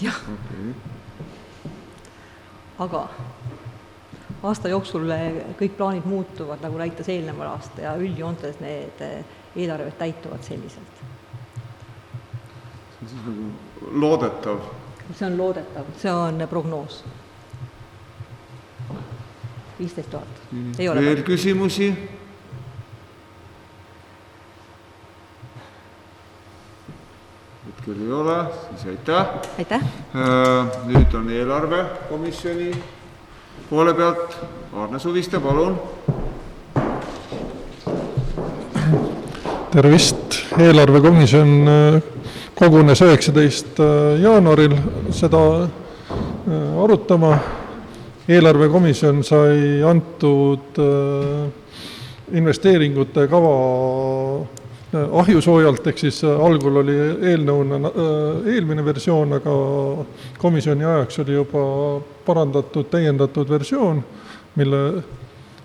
Jah. Aga aasta jooksul kõik plaanid muutuvad, nagu näitas eelneval aasta ja üldjoontes need eelarved täituvad selliselt. See on siis nagu loodetav? See on loodetav, see on prognoos. 15 000. Veel küsimusi? Hetkel ei ole, siis aitäh. Aitäh. Nüüd on eelarvekomisjoni poole pealt. Aarne Suviste, palun. Tervist. Eelarvekomisjon kogunes 19. jaanuaril seda arutama. Eelarvekomisjon sai antud investeeringute kava ahjusoojalt, ehk siis algul oli eelnõuna eelmine versioon, aga komisjoni ajaks oli juba parandatud, täiendatud versioon, mille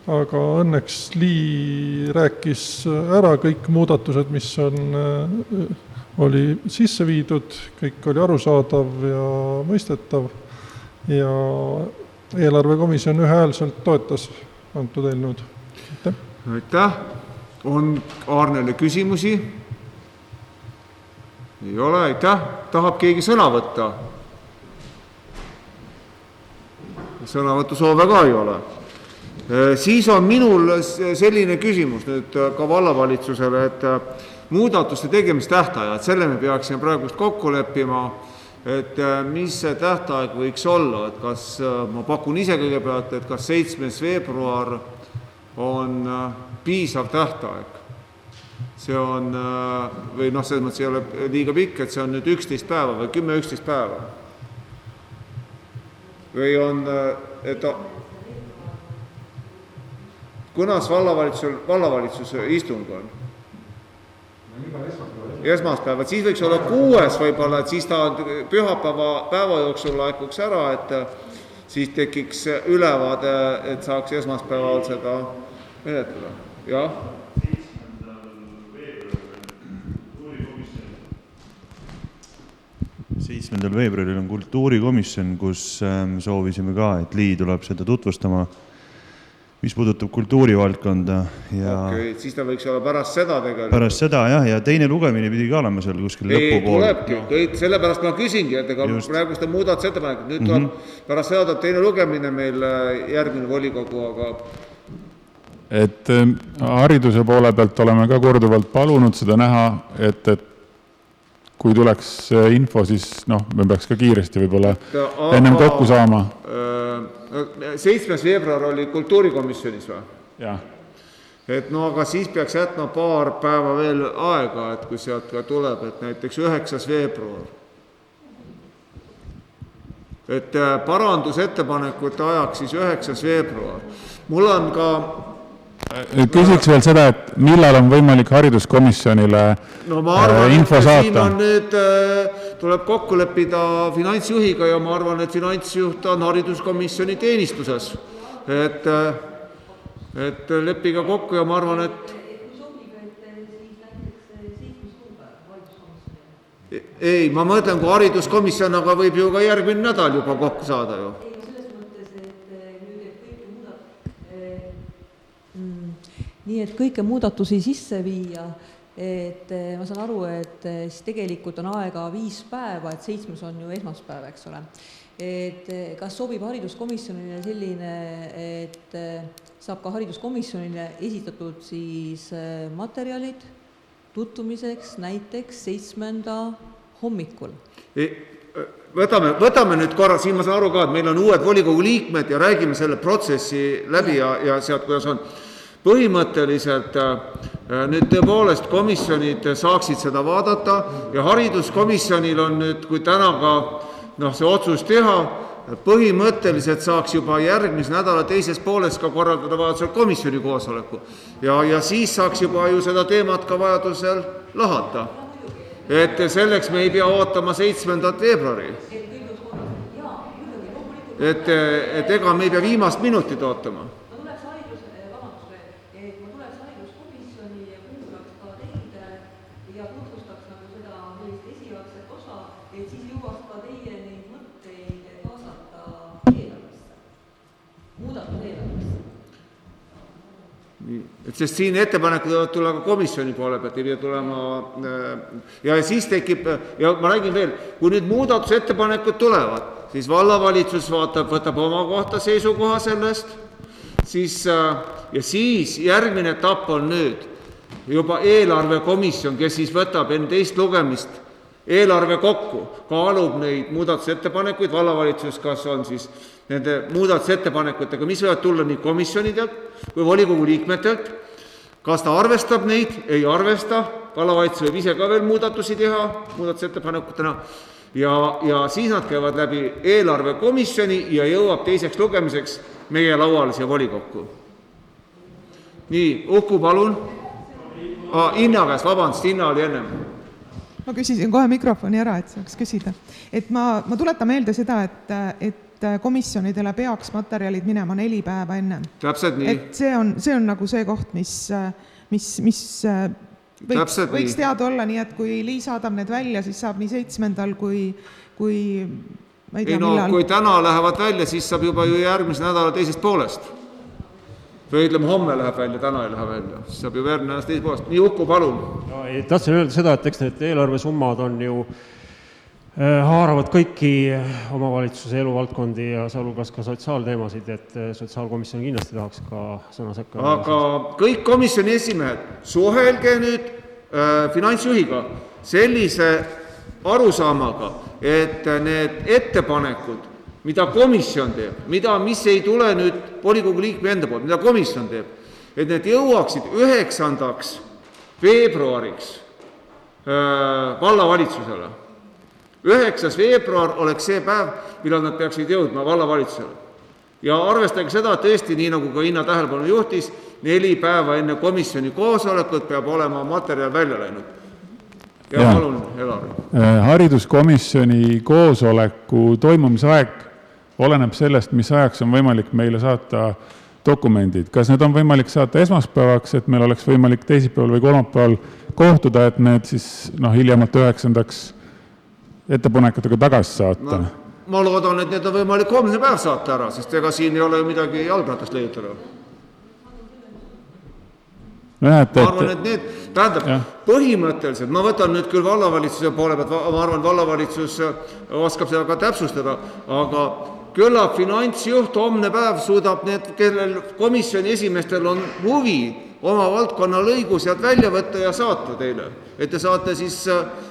aga õnneks Lii rääkis ära kõik muudatused, mis oli sisse viidud, kõik oli arusaadav ja mõistetav ja eelarvekomisjon ühehäälselt toetas antud eelnõud. Aitäh. On Aarnele küsimusi? Ei ole, aitäh. Tahab keegi sõna võtta? Sõnavõtusoove ka ei ole. Siis on minul selline küsimus nüüd ka vallavalitsusele, et muudatuste tegemise tähtajad, selle me peaksime praegust kokku leppima, et mis see tähtaeg võiks olla, et kas, ma pakun ise kõigepealt, et kas 7. veebruar on piisav tähtaeg. See on, või selles mõttes ei ole liiga pikk, et see on nüüd 11 päeva või 10-11 päeva. Või on, et kunas vallavalitsuse istung on? Esmaspäevad, siis võiks olla 6. võib-olla, et siis ta päeva jooksul laekuks ära, et siis tekiks ülevaade, et saaks esmaspäeval seda menetleda. Jah? 7. veebruaril on kultuurikomisjon, kus soovisime ka, et Lii tuleb seda tutvustama, mis puudutab kultuurivaldkonda. Okei, siis ta võiks olla pärast seda tegelikult. Pärast seda, jah, ja teine lugemine pidi ka olema seal kuskil lõpupool. Tulebki, sellepärast ma küsingi, et ega praegu seda muudatusettepanekud, nüüd tuleb pärast seda teine lugemine meil järgmine volikogu, aga... Et hariduse poole pealt oleme ka korduvalt palunud seda näha, et kui tuleks info, siis me peaks ka kiiresti võib-olla ennem kokku saama. 7. veebruar oli kultuurikomisjonis või? Jah. Et aga siis peaks jätma paar päeva veel aega, et kui sealt ka tuleb, et näiteks 9. veebruar. Et parandusettepanekute ajaks siis 9. veebruar. Mul on ka... Küsiks veel seda, et millal on võimalik hariduskomisjonile ma arvan, info et saata? Siin on nüüd, tuleb kokku leppida finantsjuhiga ja ma arvan, et finantsjuht on hariduskomisjoni teenistuses. Et leppiga kokku ja ma arvan, et... Ei, ma mõtlen, kui hariduskomisjon, aga võib ju ka järgmine nädal juba kokku saada ju. Nii et kõike muudatusi sisse viia, et ma saan aru, et siis tegelikult on aega 5 päeva, et 7. on ju esmaspäev, eks ole. Et kas sobib hariduskomisjonile selline, et saab ka hariduskomisjonile esitatud siis materjalid tutvumiseks näiteks 7. hommikul? Võtame nüüd korra, siin ma saan aru ka, et meil on uued volikogu liikmed ja räägime selle protsessi läbi ja sealt, kuidas on. Põhimõtteliselt nüüd tõepoolest komisjonid saaksid seda vaadata ja hariduskomisjonil on nüüd, kui täna ka see otsus teha, põhimõtteliselt saaks juba järgmise nädala teises pooles ka korraldada vajadusel komisjoni koosoleku ja siis saaks juba ju seda teemat ka vajadusel lahata. Et selleks me ei pea ootama 7. veebruari. Et ega me ei pea viimast minutit ootama. Sest siin ettepanekud võivad tulla ka komisjoni poole pealt, ei pea tulema ja siis tekib, ja ma räägin veel, kui nüüd muudatusettepanekud tulevad, siis vallavalitsus võtab oma kohta seisukoha sellest, ja siis järgmine etapp on nüüd juba eelarvekomisjon, kes siis võtab enne teist lugemist eelarve kokku, kaalub neid muudatusettepanekuid, vallavalitsus kas on siis nende muudatusettepanekutega, mis võivad tulla nii komisjonidelt kui volikogu liikmetelt, kas ta arvestab neid, ei arvesta, vallavalitsus võib ise ka veel muudatusi teha, muudatusettepanekutena, ja siis nad käivad läbi eelarvekomisjoni ja jõuab teiseks lugemiseks meie lauale siia volikokku. Nii, Uku, palun. Inna käes, vabandust, Inna oli ennem. Ma küsisin kohe mikrofoni ära, et saaks küsida. Et ma tuletan meelde seda, et komisjonidele peaks materjalid minema 4 päeva enne. Täpselt nii. Et see on nagu see koht, mis võiks teada olla, nii et kui Lii saadab need välja, siis saab nii 7. kui ma ei tea millal. Kui täna lähevad välja, siis saab juba ju järgmise nädala teisest poolest. Või ütleme, homme läheb välja, täna ei lähe välja. Siis saab ju järgmine nädala teisest poolest. Nii, Uku, palun. Tahtsin öelda seda, et eks need eelarvesummad on ju haaravad kõiki omavalitsuse eluvaldkondi ja sealhulgas ka sotsiaalteemasid, et sotsiaalkomisjon kindlasti tahaks ka sõna sekka. Aga kõik komisjoni esimehed, suhelge nüüd finantsjuhiga sellise arusaamaga, et need ettepanekud, mida komisjon teeb, mis ei tule nüüd volikogu liikme enda poolt, mida komisjon teeb, et need jõuaksid 9. veebruariks vallavalitsusele. 9. veebruar oleks see päev, millal nad peaksid jõudma vallavalitsusele. Ja arvestage seda, et tõesti, nii nagu ka Inna tähelepanu juhtis, 4 päeva enne komisjoni koosolekut peab olema materjal välja läinud. Ja palun, Elari. Hariduskomisjoni koosoleku toimumisaeg oleneb sellest, mis ajaks on võimalik meile saata dokumendid. Kas need on võimalik saata esmaspäevaks, et meil oleks võimalik teisipäeval või kolmapäeval kohtuda, et need siis hiljemalt 9. ettepanekutega tagasi saata? Ma loodan, et need on võimalik homne päev saata ära, sest ega siin ei ole midagi jalgratast leiutada. Ma arvan, et need, põhimõtteliselt, ma võtan nüüd küll vallavalitsuse poole pealt, ma arvan, vallavalitsus oskab seda ka täpsustada, aga küllap finantsjuht homne päev suudab need, kellel komisjoni esimestel on huvi oma valdkonna lõigu sealt välja võtta ja saata teile. Et te saate siis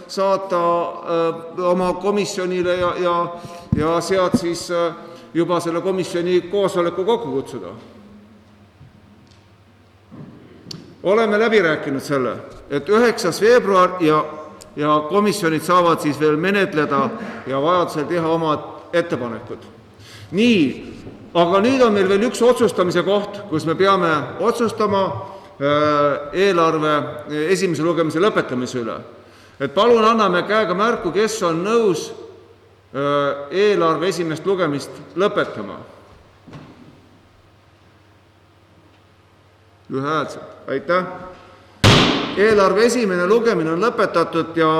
saata oma komisjonile ja sealt siis juba selle komisjoni koosoleku kokku kutsuda. Oleme läbi rääkinud selle, et 9. veebruar ja komisjonid saavad siis veel menetleda ja vajadusel teha omad ettepanekud. Nii, aga nüüd on meil veel üks otsustamise koht, kus me peame otsustama eelarve esimese lugemise lõpetamise üle. Et palun anname käega märku, kes on nõus eelarve esimest lugemist lõpetama. Ühehäälselt. Aitäh. Eelarve esimene lugemine on lõpetatud ja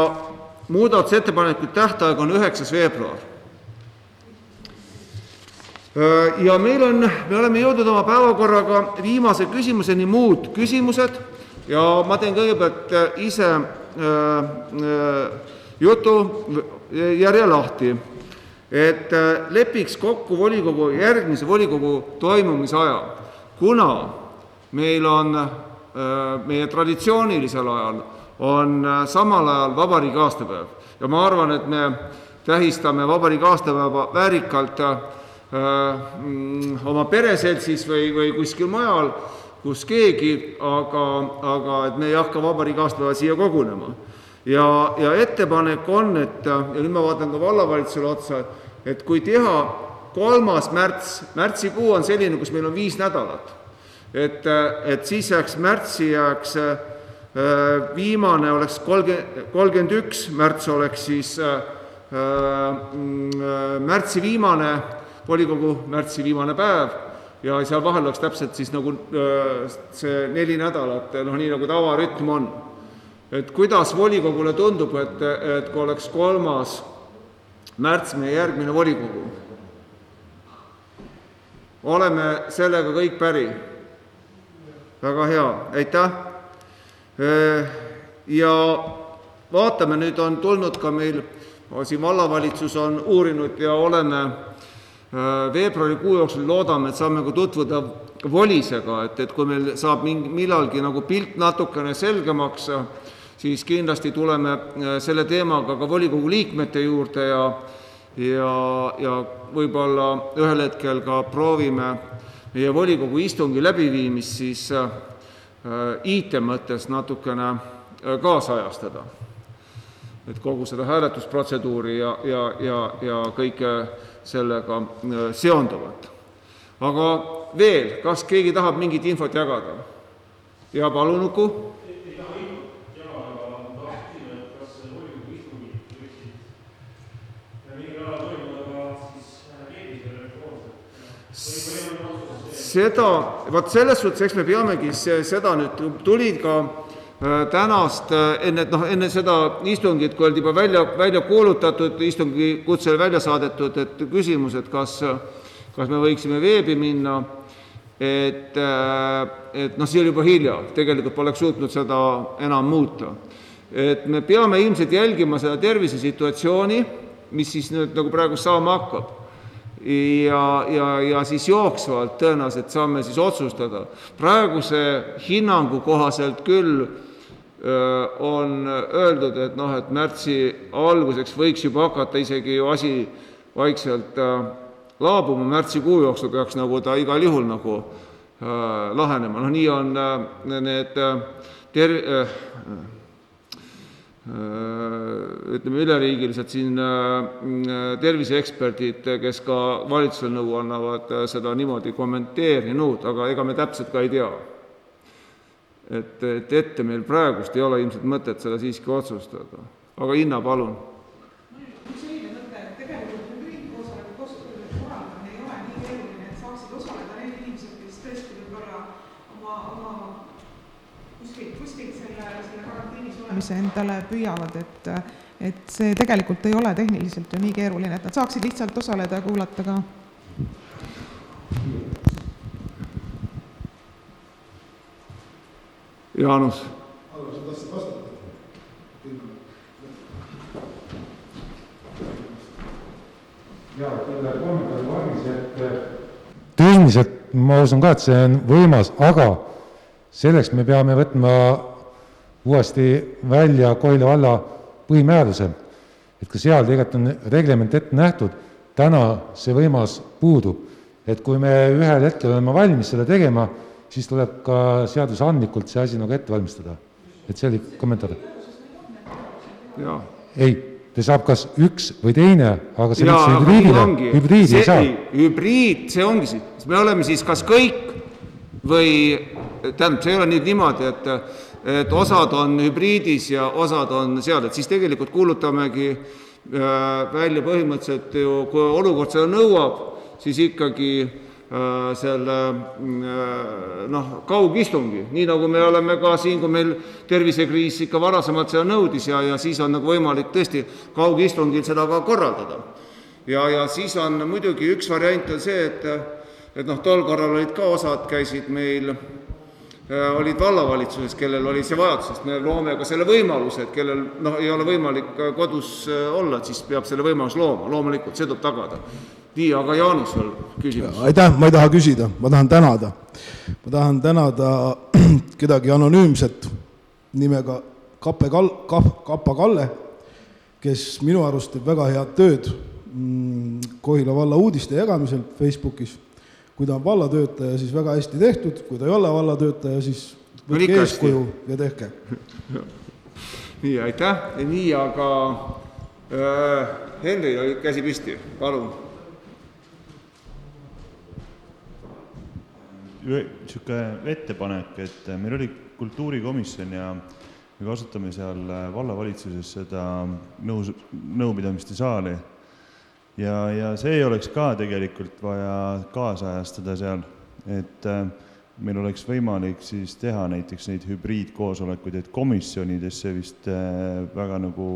muudatusettepanekute tähtaeg on 9. veebruar. Ja me oleme jõudnud oma päevakorraga viimase küsimuseni muud küsimused ja ma teen kõigepealt ise jutu järje lahti, et lepiks kokku järgmise volikogu toimumisaja, kuna meil on meie traditsioonilisel ajal on samal ajal vabariigi aastapäev ja ma arvan, et me tähistame vabariigi aastapäeva väärikalt oma pereseltsis või kuskil mujal, kus keegi, aga et me ei hakka vabariigi aastapäeva siia kogunema. Ja ettepanek on, ja nüüd ma vaatan ka vallavalitsusele otsa, et kui teha 3. märtsikuu on selline, kus meil on 5 nädalat, et siis märtsi jääks viimane oleks 31, märts oleks siis märtsi viimane, volikogu märtsi viimane päev ja seal vahel oleks täpselt siis nagu see 4 nädalat, nii nagu tavarütm on. Et kuidas volikogule tundub, et kui oleks 3. märts meie järgmine volikogu? Oleme sellega kõik päri. Väga hea, aitäh. Ja vaatame, nüüd on tulnud ka meil, siin vallavalitsus on uurinud ja oleme veebruarikuu jooksul loodame, et saame tutvuda volisega, et kui meil saab millalgi nagu pilt natukene selgemaks, siis kindlasti tuleme selle teemaga ka volikogu liikmete juurde ja võib-olla ühel hetkel ka proovime meie volikogu istungi läbiviimist siis IT mõttes natukene kaasajastada. Et kogu seda hääletusprotseduuri ja kõike sellega seonduvat. Aga veel, kas keegi tahab mingit infot jagada? Ja palun, Uku. Seda, vaat selles suhtes, eks me peamegi seda nüüd, tulid ka tänast, enne seda istungit, kui olid juba välja kuulutatud, istungi kutsele välja saadetud, et küsimus, et kas me võiksime veebi minna, et see oli juba hilja, tegelikult poleks suutnud seda enam muuta. Et me peame ilmselt jälgima seda tervisesituatsiooni mis siis nüüd nagu praegu saama hakkab. Ja siis jooksvalt tõenäoliselt saame siis otsustada. Praeguse hinnangu kohaselt küll on öeldud, et märtsi alguseks võiks juba hakata isegi ju asi vaikselt laabuma, märtsikuu jooksul peaks nagu ta igal juhul nagu lahenema. Nii on need ütleme üleriigiliselt siin terviseeksperdid, kes ka valitsusel nõu annavad, seda niimoodi kommenteerinud, aga ega me täpselt ka ei tea. Et ette meil praegust ei ole ilmselt mõtet seda siiski otsustada. Aga Inna, palun. Üks selline mõte, et tegelikult hübriidkoosoleku korraldamine ei ole nii keeruline, et saaksid osaleda need inimesed, kes tõesti võib-olla oma kuskilt selle karantiinis olemise endale püüavad, et see tegelikult ei ole tehniliselt ju nii keeruline, et nad saaksid lihtsalt osaleda ja kuulata ka. Jaanus. Sa tahtsid vastata? Jaa, selle kommentaari valmis, et tehniliselt ma usun ka, et see on võimas, aga selleks me peame võtma uuesti välja Koila valla põhimääruse, et ka seal tegelikult on reglement ette nähtud, täna see võimas puudub, et kui me ühel hetkel oleme valmis selle tegema, siis tuleb ka seadusandlikult see asi nagu ette valmistada. Et see oli kommentaar. Jaa. Ei, te saab kas üks või teine, aga see hübriidi ei saa. Hübriid, see ongi siis. Me oleme siis kas kõik või, tähendab, see ei ole nüüd niimoodi, et osad on hübriidis ja osad on seal, et siis tegelikult kuulutamegi välja põhimõtteliselt ju, kui olukord seda nõuab, siis ikkagi selle kaugistungi, nii nagu me oleme ka siin, kui meil tervisekriis ikka varasemalt seda nõudis ja siis on nagu võimalik tõesti kaugistungil seda ka korraldada. Ja siis on muidugi üks variant on see, et tol korral olid ka osad, käisid meil, olid vallavalitsuses, kellel oli see vajadus, sest me loome ka selle võimaluse, et kellel ei ole võimalik kodus olla, et siis peab selle võimalus looma, loomulikult, see tuleb tagada. Nii, aga Jaanus veel küsimus. Aitäh, ma ei taha küsida, ma tahan tänada. Ma tahan tänada kedagi anonüümset nimega Kappa Kalle, kes minu arust teeb väga head tööd Kohila valla uudiste jagamisel Facebookis. Kui ta on vallatöötaja, siis väga hästi tehtud, kui ta ei ole vallatöötaja, siis võtke eeskuju ja tehke. Nii, aitäh. Nii, aga Henri oli käsi püsti, palun. Niisugune ettepanek, et meil oli kultuurikomisjon ja me kasutame seal vallavalitsuses seda nõupidamiste saali ja see oleks ka tegelikult vaja kaasajastada seal, et meil oleks võimalik siis teha näiteks neid hübriidkoosolekuid, et komisjonidesse vist väga nagu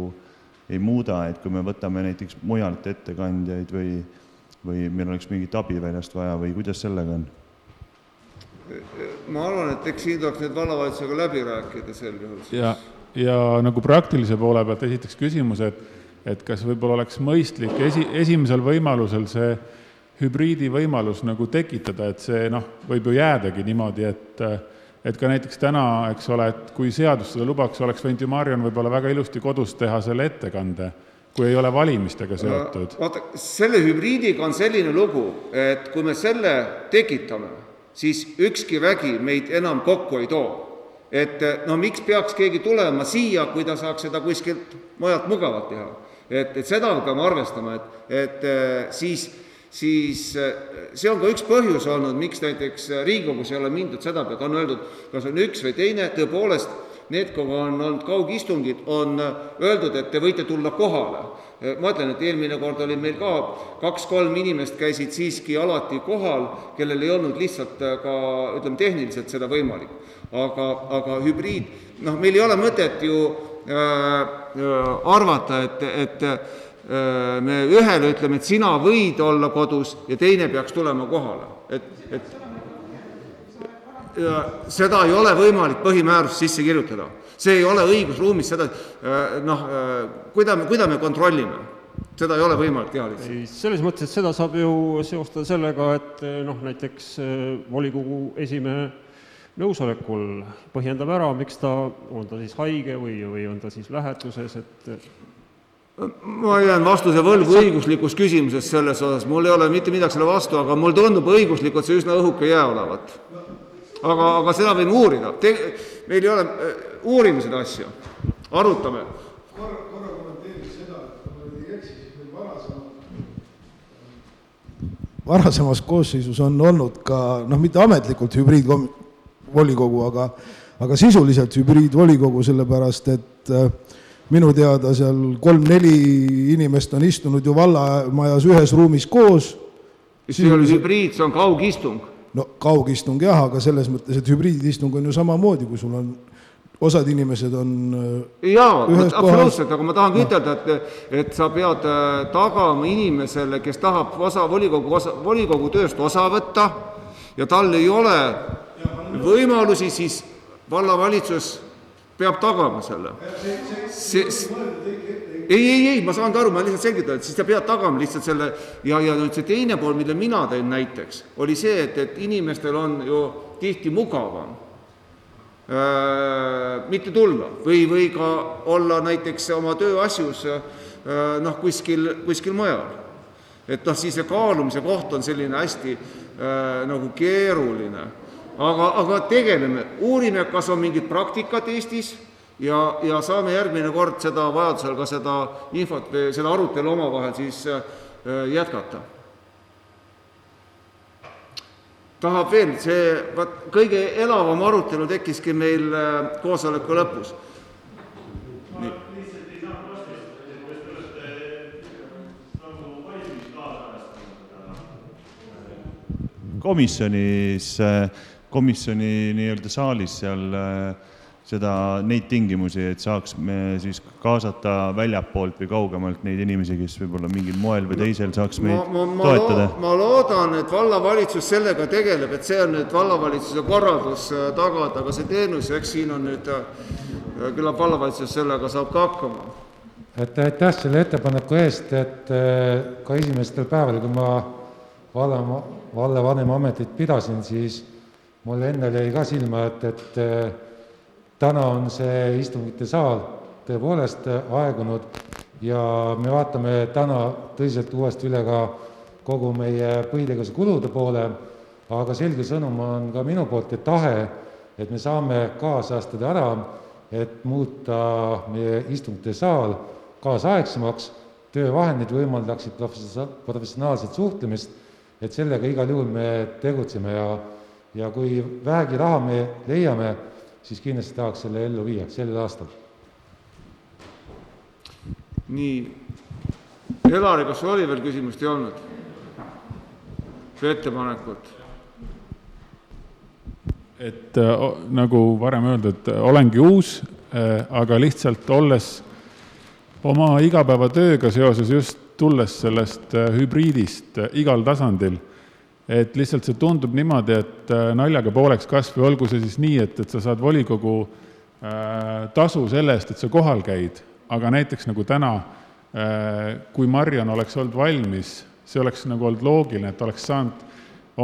ei muuda, et kui me võtame näiteks mujalt ettekandjaid või meil oleks mingit abi väljast vaja või kuidas sellega on? Ma arvan, et eks siin tuleks need vallavalitsusega läbi rääkida sel juhul. Ja nagu praktilise poole pealt esiteks küsimus, et kas võib-olla oleks mõistlik esimesel võimalusel see hübriidi võimalus nagu tekitada, et see võib ju jäädagi niimoodi, et ka näiteks täna, eks ole, et kui seadus seda lubaks, oleks võinud ju Marion võib-olla väga ilusti kodus teha selle ettekande, kui ei ole valimistega seotud. Vaata, selle hübriidiga on selline lugu, et kui me selle tekitame, siis ükski vägi meid enam kokku ei too. Et miks peaks keegi tulema siia, kui ta saaks seda kuskilt mujalt mugavalt teha. Et seda peame arvestama, et siis see on ka üks põhjus olnud, miks näiteks Riigikogus ei ole mindud seda pealt, on öeldud, kas on üks või teine, tõepoolest, need, kui on olnud kaugistungid, on öeldud, et te võite tulla kohale. Ma ütlen, et eelmine kord oli meil ka 2-3 inimest käisid siiski alati kohal, kellel ei olnud lihtsalt ka, ütleme, tehniliselt seda võimalik. Aga hübriid, meil ei ole mõtet ju arvata, et me ühele ütleme, et sina võid olla kodus ja teine peaks tulema kohale. Seda ei ole võimalik põhimäärust sisse kirjutada. See ei ole õigusruumis seda, kuidas me kontrollime. seda ei ole võimalik teha lihtsalt. Ei, selles mõttes, et seda saab ju seostada sellega, et näiteks volikogu esimehe nõusolekul põhjendab ära, miks on ta siis haige või on ta siis lähetuses, et ma jään vastuse võlgu õiguslikus küsimuses selles osas, mul ei ole mitte midagi selle vastu, aga mul tundub õiguslikult see üsna õhuke jää olevat. Aga seda võime uurida. Meil ei ole, uurime seda asja, arutame. Korra kommenteeriks seda, et ma ei eksi, siis meil varasemas koosseisus on olnud ka, mitte ametlikult hübriidvolikogu, aga sisuliselt hübriidvolikogu, sellepärast, et minu teada seal 3-4 inimest on istunud ju vallamajas ühes ruumis koos. See oli hübriid, see on kaugistung. No kaugistung jah, aga selles mõttes, et hübriidistung on ju samamoodi, kui sul on osad inimesed on jaa, absoluutselt, aga ma tahan ütelda, et sa pead tagama inimesele, kes tahab volikogu tööst osa võtta ja tal ei ole võimalusi, siis vallavalitsus peab tagama selle. Ei, ma saan ka aru, ma lihtsalt selgitan, et siis ta peab tagama lihtsalt selle ja nüüd see teine pool, mille mina tõin näiteks, oli see, et inimestel on ju tihti mugavam mitte tulla või ka olla näiteks oma tööasjus kuskil mujal. Et siis see kaalumise koht on selline hästi nagu keeruline. Aga tegeleme, uurime, kas on mingid praktikat Eestis ja saame järgmine kord seda vajadusel ka seda infot või seda arutelu omavahel siis jätkata. Tahab veel, see kõige elavam arutelu tekkiski meil koosoleku lõpus. Komisjoni nii-öelda saalis seal neid tingimusi, et saaks me siis kaasata väljapoolt või kaugemalt neid inimesi, kes võib-olla mingil moel või teisel saaks meid toetada. Ma loodan, et vallavalitsus sellega tegeleb, et see on nüüd vallavalitsuse korraldus tagada, aga see teenus, eks siin on nüüd, küllap vallavalitsus sellega saab ka hakkama. Aitäh selle ettepaneku eest, et ka esimestel päeval, kui ma vallavanema ametit pidasin, siis mul enne jäi ka silma, et täna on see istungite saal tõepoolest aegunud ja me vaatame täna tõsiselt uuesti üle ka kogu meie põhitegevuse kulude poole, aga selge sõnum on ka minu poolt, et tahe, et me saame kaasajastada ära, et muuta meie istungite saal kaasaegsemaks, töövahendid võimaldaksid professionaalset suhtlemist, et sellega igal juhul me tegutseme ja kui vähegi raha me leiame, siis kindlasti tahaks selle ellu viia sellel aastal. Nii, Elari, kas oli veel küsimust ei olnud? Või ettepanekut? Et nagu varem öeldud, et olengi uus, aga lihtsalt olles oma igapäevatööga seoses just tulles sellest hübriidist igal tasandil, et lihtsalt see tundub niimoodi, et naljaga pooleks kasv või olgu see siis nii, et sa saad volikogu tasu selle eest, et sa kohal käid, aga näiteks nagu täna, kui Marion oleks olnud valmis, see oleks nagu olnud loogiline, et oleks saanud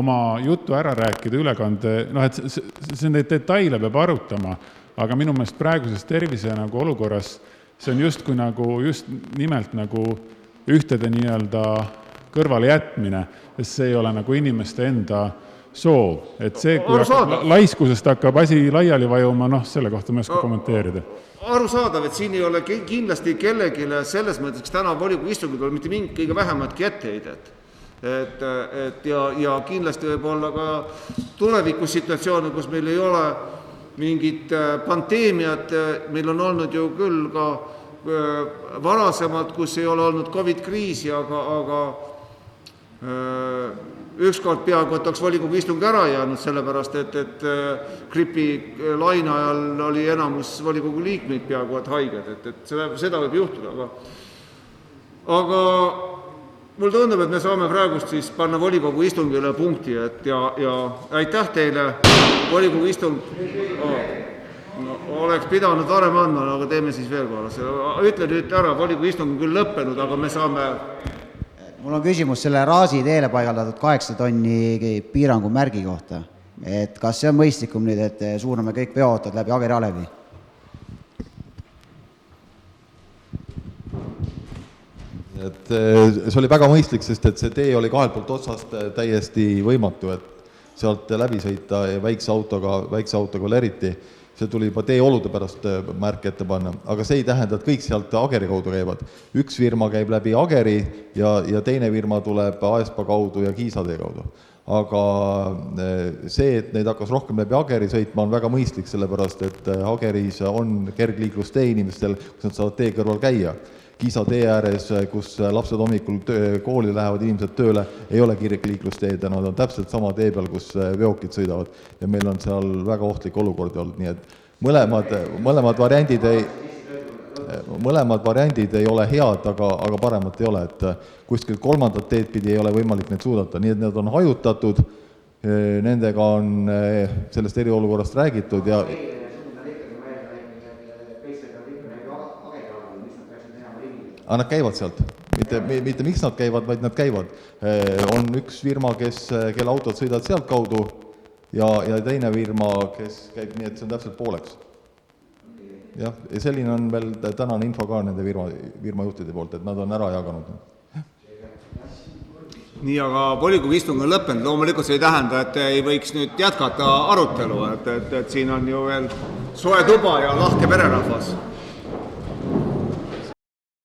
oma jutu ära rääkida, ülekande, et see neid detaile peab arutama, aga minu meelest praeguses tervise nagu olukorras see on justkui nagu just nimelt nagu ühtede nii-öelda kõrvale jätmine, sest see ei ole nagu inimeste enda soov. Et see, kui laiskusest hakkab asi laiali vajuma, selle kohta ma ei oska kommenteerida. Arusaadav, et siin ei ole kindlasti kellegile selles mõttes, kes täna volikogu istungil ole mitte mingi kõige vähematki etteheidet. Ja kindlasti võib olla ka tulevikus-situatsioone, kus meil ei ole mingit pandeemiat, meil on olnud ju küll ka varasemalt, kus ei ole olnud COVID-kriisi, aga ükskord peaaegu oleks volikogu istung ära jäänud, sellepärast, et gripi laine ajal oli enamus volikogu liikmeid peaaegu haiged, et seda võib juhtuda, aga mul tundub, et me saame praegust siis panna volikogu istungile punkti ja aitäh teile, volikogu istung No, oleks pidanud varem andma, aga teeme siis veel korra. Ütle nüüd ära, volikogu istung on küll lõppenud, aga me saame... Mul on küsimus selle Raasi teele paigaldatud 8 tonni piirangu märgi kohta. Et kas see on mõistlikum nüüd, et suuname kõik veoautod läbi Ageri Alevi? Et see oli väga mõistlik, sest et see tee oli kahelt poolt otsast täiesti võimatu, et sealt läbi sõita ja väikse autoga veel eriti. See tuli juba teeolude pärast märk ette panna, aga see ei tähenda, et kõik sealt Ageri kaudu käivad. Üks firma käib läbi Ageri ja teine firma tuleb Aespa kaudu ja Kiisa tee kaudu. Aga see, et neid hakkas rohkem läbi Ageri sõitma, on väga mõistlik, sellepärast et Ageris on kergliiklustee inimestel, kus nad saavad tee kõrval käia. Kiisa tee ääres, kus lapsed hommikul kooli lähevad, inimesed tööle, ei ole kergliiklusteed ja nad on täpselt sama tee peal, kus veokid sõidavad. Ja meil on seal väga ohtlik olukord olnud, nii et mõlemad variandid ei ole head, aga paremat ei ole, et kuskil kolmandat teed pidi ei ole võimalik neid suudata, nii et need on hajutatud, nendega on sellest eriolukorrast räägitud ja aga nad käivad sealt, mitte miks nad käivad, vaid nad käivad. On üks firma, kelle autod sõidavad sealt kaudu ja teine firma, kes käib nii, et see on täpselt pooleks. Ja selline on veel tänane info ka nende firma juhtide poolt, et nad on ära jaganud. Nii, aga volikogu istung on lõppenud. Loomulikult see ei tähenda, et ei võiks nüüd jätkata arutelu, et siin on ju veel soe tuba ja lahke pererahvas.